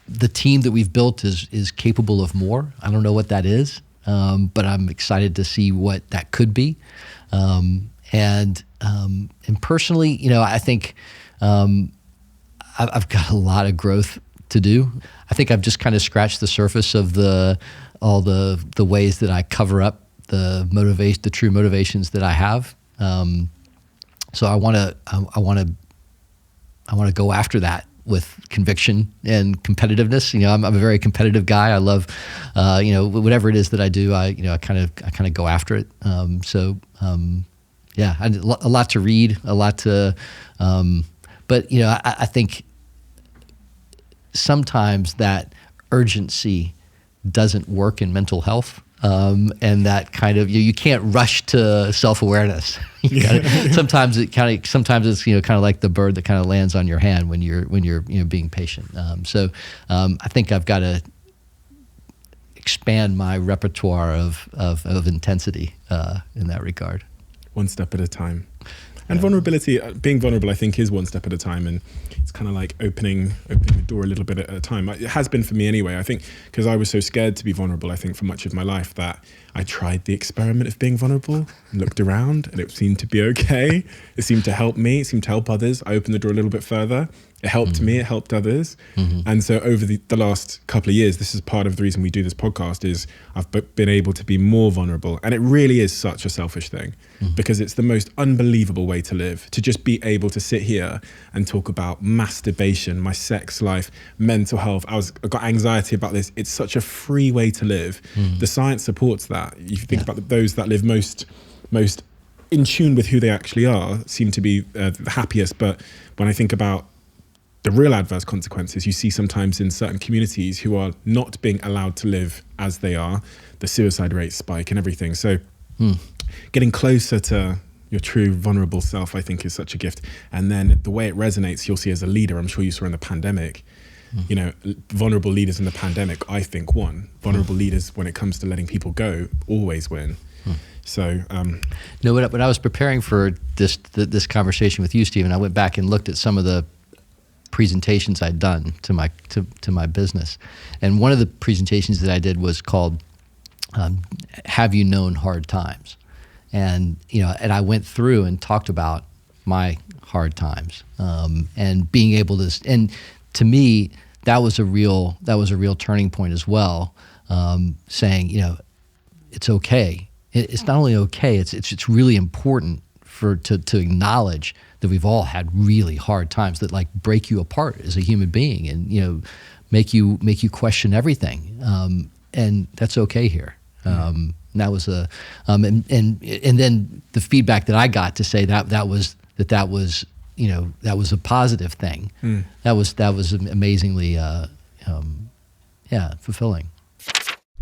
the team that we've built is capable of more. I don't know what that is, but I'm excited to see what that could be. And personally, I think I've got a lot of growth to do. I think I've just kind of scratched the surface of all the ways that I cover up the true motivations that I have. So I want to go after that with conviction and competitiveness. I'm a very competitive guy. I love, whatever it is that I do. I kind of go after it. A lot to read, a lot to, but I think sometimes that urgency doesn't work in mental health. And that kind of you can't rush to self-awareness. Sometimes it's kind of like the bird that kind of lands on your hand when you're being patient. I think I've got to expand my repertoire of intensity in that regard. One step at a time. And vulnerability, being vulnerable, I think, is one step at a time, and it's kind of like opening the door a little bit at a time. It has been for me anyway. I think because I was so scared to be vulnerable, I think for much of my life, that I tried the experiment of being vulnerable, looked around, and it seemed to be okay. It seemed to help me. It seemed to help others. I opened the door a little bit further. It helped me. It helped others. And so over the last couple of years, this is part of the reason we do this podcast, is I've been able to be more vulnerable. And it really is such a selfish thing, because it's the most unbelievable way to live, to just be able to sit here and talk about masturbation, my sex life, mental health. I've got anxiety about this. It's such a free way to live. The science supports that. If you think about those that live most in tune with who they actually are, seem to be the happiest. But when I think about the real adverse consequences you see sometimes in certain communities who are not being allowed to live as they are, the suicide rates spike and everything. So getting closer to your true vulnerable self, I think, is such a gift. And then the way it resonates, you'll see as a leader, I'm sure you saw in the pandemic, vulnerable leaders in the pandemic, I think, won. Vulnerable leaders, when it comes to letting people go, always win. So, when I was preparing for this conversation with you, Stephen, I went back and looked at some of the presentations I'd done to my business, and one of the presentations that I did was called "Have You Known Hard Times?" And I went through and talked about my hard times, and being able to. And to me, that was a real turning point as well. Saying, it's okay. It's not only okay. It's really important to acknowledge that we've all had really hard times that like break you apart as a human being, and make you question everything, and that's okay here. That was and then the feedback that I got to say that was a positive thing. That was amazingly fulfilling.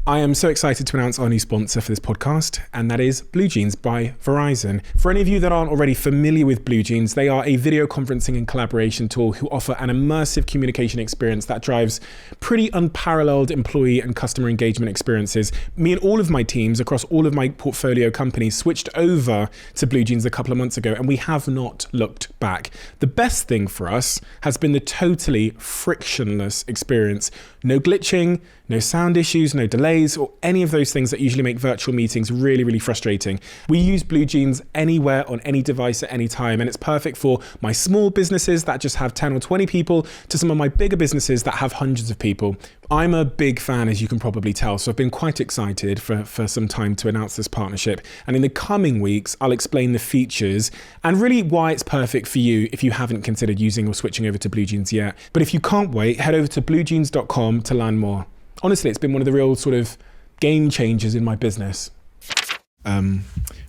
I am so excited to announce our new sponsor for this podcast, and that is Blue Jeans by Verizon. For any of you that aren't already familiar with Blue Jeans, they are a video conferencing and collaboration tool who offer an immersive communication experience that drives pretty unparalleled employee and customer engagement experiences. Me and all of my teams across all of my portfolio companies switched over to Blue Jeans a couple of months ago, and we have not looked back. The best thing for us has been the totally frictionless experience. No glitching, no sound issues, no delays, or any of those things that usually make virtual meetings really, really frustrating. We use Blue Jeans anywhere on any device at any time, and it's perfect for my small businesses that just have 10 or 20 people to some of my bigger businesses that have hundreds of people. I'm a big fan, as you can probably tell, so I've been quite excited for some time to announce this partnership. And in the coming weeks, I'll explain the features and really why it's perfect for you if you haven't considered using or switching over to Blue Jeans yet. But if you can't wait, head over to bluejeans.com to learn more. Honestly, it's been one of the real sort of game changers in my business.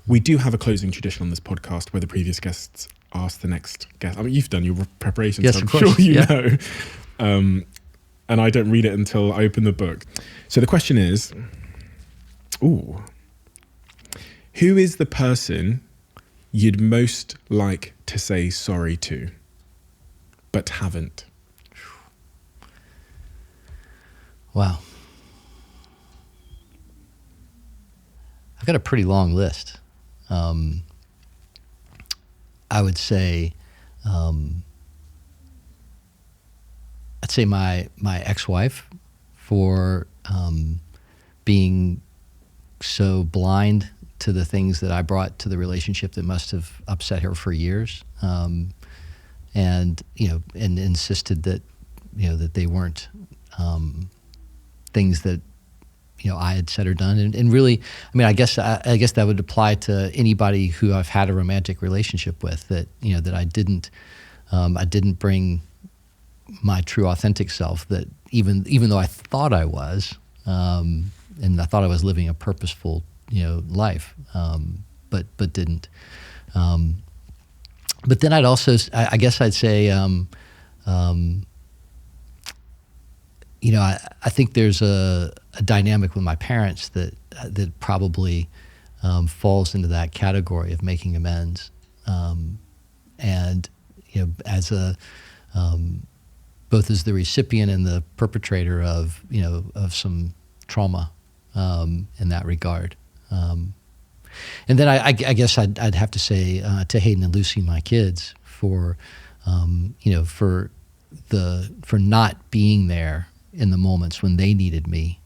We do have a closing tradition on this podcast where the previous guests ask the next guest. I mean, you've done your preparations, yes, so I'm of course. sure you know. And I don't read it until I open the book. So the question is, who is the person you'd most like to say sorry to, but haven't? Wow. I've got a pretty long list. I would say, I'd say my ex-wife for being so blind to the things that I brought to the relationship that must have upset her for years, and insisted that that they weren't things that I had said or done, and really, I mean, I guess that would apply to anybody who I've had a romantic relationship with. That that I didn't bring my true authentic self. That even though I thought I was, and I thought I was living a purposeful life, but didn't. But then I'd also, I guess I'd say, I think there's a dynamic with my parents that probably falls into that category of making amends, and as both as the recipient and the perpetrator of some trauma in that regard. And then I guess I'd have to say to Hayden and Lucy, my kids, for for not being there in the moments when they needed me.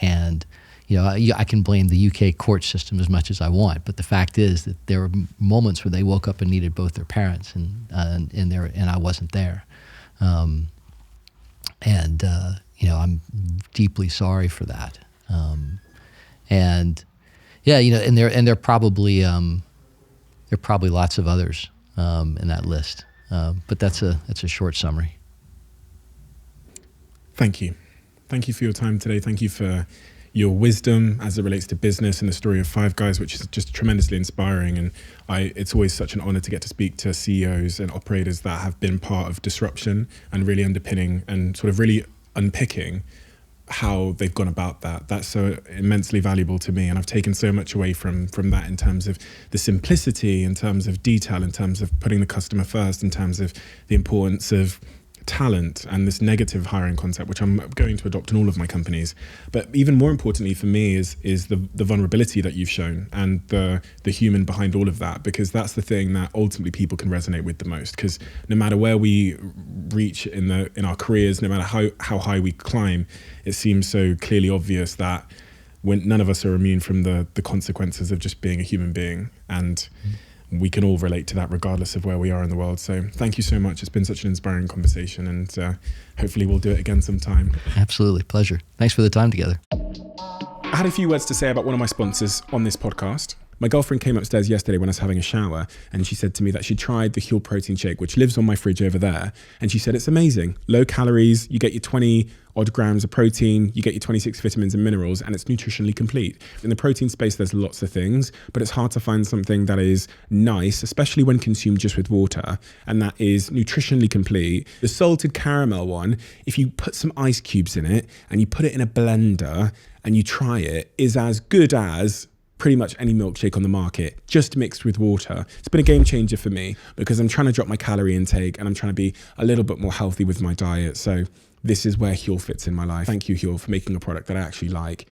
And I can blame the UK court system as much as I want, but the fact is that there were moments where they woke up and needed both their parents, and I wasn't there. I'm deeply sorry for that. And yeah, and there are probably lots of others in that list, but that's a short summary. Thank you for your time today. Thank you for your wisdom as it relates to business and the story of Five Guys, which is just tremendously inspiring. And it's always such an honor to get to speak to CEOs and operators that have been part of disruption and really underpinning and sort of really unpicking how they've gone about that. That's so immensely valuable to me, and I've taken so much away from that in terms of the simplicity, in terms of detail, in terms of putting the customer first, in terms of the importance of talent and this negative hiring concept, which I'm going to adopt in all of my companies. But even more importantly for me is the vulnerability that you've shown and the human behind all of that, because that's the thing that ultimately people can resonate with the most. Because no matter where we reach in our careers, no matter how high we climb, it seems so clearly obvious that when none of us are immune from the consequences of just being a human being. And we can all relate to that regardless of where we are in the world. So thank you so much. It's been such an inspiring conversation, and hopefully we'll do it again sometime. Absolutely. Pleasure. Thanks for the time together. I had a few words to say about one of my sponsors on this podcast. My girlfriend came upstairs yesterday when I was having a shower, and she said to me that she tried the Huel protein shake, which lives on my fridge over there. And she said it's amazing. Low calories, you get your 20 odd grams of protein, you get your 26 vitamins and minerals, and it's nutritionally complete. In the protein space, there's lots of things, but it's hard to find something that is nice, especially when consumed just with water, and that is nutritionally complete. The salted caramel one, if you put some ice cubes in it and you put it in a blender and you try it, is as good as pretty much any milkshake on the market, just mixed with water. It's been a game changer for me because I'm trying to drop my calorie intake and I'm trying to be a little bit more healthy with my diet. So this is where Huel fits in my life. Thank you, Huel, for making a product that I actually like.